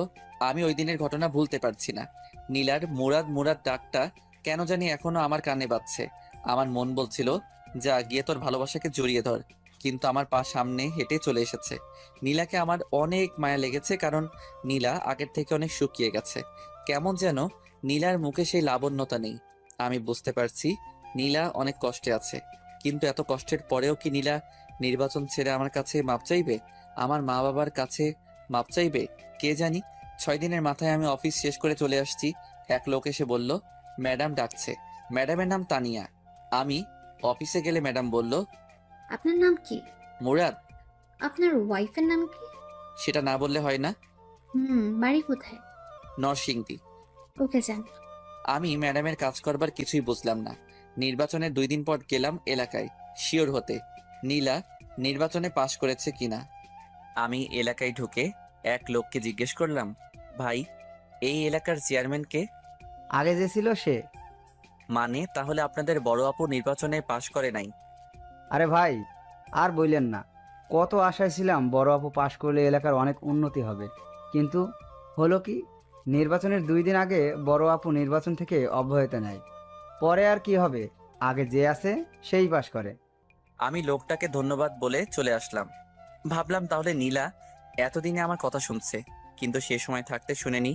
আমি ওই দিনের ঘটনা ভুলতে পারছি না। নীলার মুরাদ, মুরাদ ডাকটা কেন জানি এখনো আমার কানে বাজছে। আমার মন বলছিল, যা গিয়ে তোর ভালোবাসাকে জড়িয়ে ধর, কিন্তু আমার পা সামনে হেঁটে চলে এসেছে। নীলাকে আমার অনেক মায়া লেগেছে, কারণ নীলা আগের থেকে অনেক শুকিয়ে গেছে। কেমন যেন নীলার মুখে সেই লাবণ্যতা নেই। আমি বুঝতে পারছি নীলা অনেক কষ্টে আছে, কিন্তু এত কষ্টের পরেও কি নীলা নির্বাচন ছেড়ে আমার কাছে মাপ চাইবে? আমার মা বাবার কাছে মাপ চাইবে? কে জানি। 6 দিনের মাথায় আমি অফিস শেষ করে চলে আসছি। এক লোক এসে বলল, ম্যাডাম ডাকছে। ম্যাডামের নাম তানিয়া। আমি অফিসে গেলে ম্যাডাম বলল, আপনার নাম কি? মুরাদ। আপনার ওয়াইফের নাম কি? সেটা না বললে হয় না? বাড়ি কোথায়? নরসিংদী। ওকে যান। আমি ম্যাডামের কাজ করবার কিছুই বুঝলাম না। নির্বাচনের 2 দিন পর গেলাম এলাকায় শিওর হতে নীলা নির্বাচনে পাশ করেছে কিনা। আমি এলাকায় ঢুকে এক লোককে জিজ্ঞেস করলাম, ভাই, এই এলাকার চেয়ারম্যান কে? আগে যে ছিল সে। মানে তাহলে আপনাদের বড় আপু নির্বাচনে পাশ করে নাই? আরে ভাই, আর বললেন না। কত আশায় ছিলাম বড় আপু পাশ করলে এলাকার অনেক উন্নতি হবে, কিন্তু হলো কি, নির্বাচনের 2 দিন আগে বড় আপু নির্বাচন থেকে অব্যাহতি নেয়। পরে আর কি হবে, আগে যে আছে সেই পাশ করে। আমি লোকটাকে ধন্যবাদ বলে চলে আসলাম। ভাবলাম তাহলে নীলা এতদিনে আমার কথা শুনছে, কিন্তু সে সময় থাকতে শুনেনি।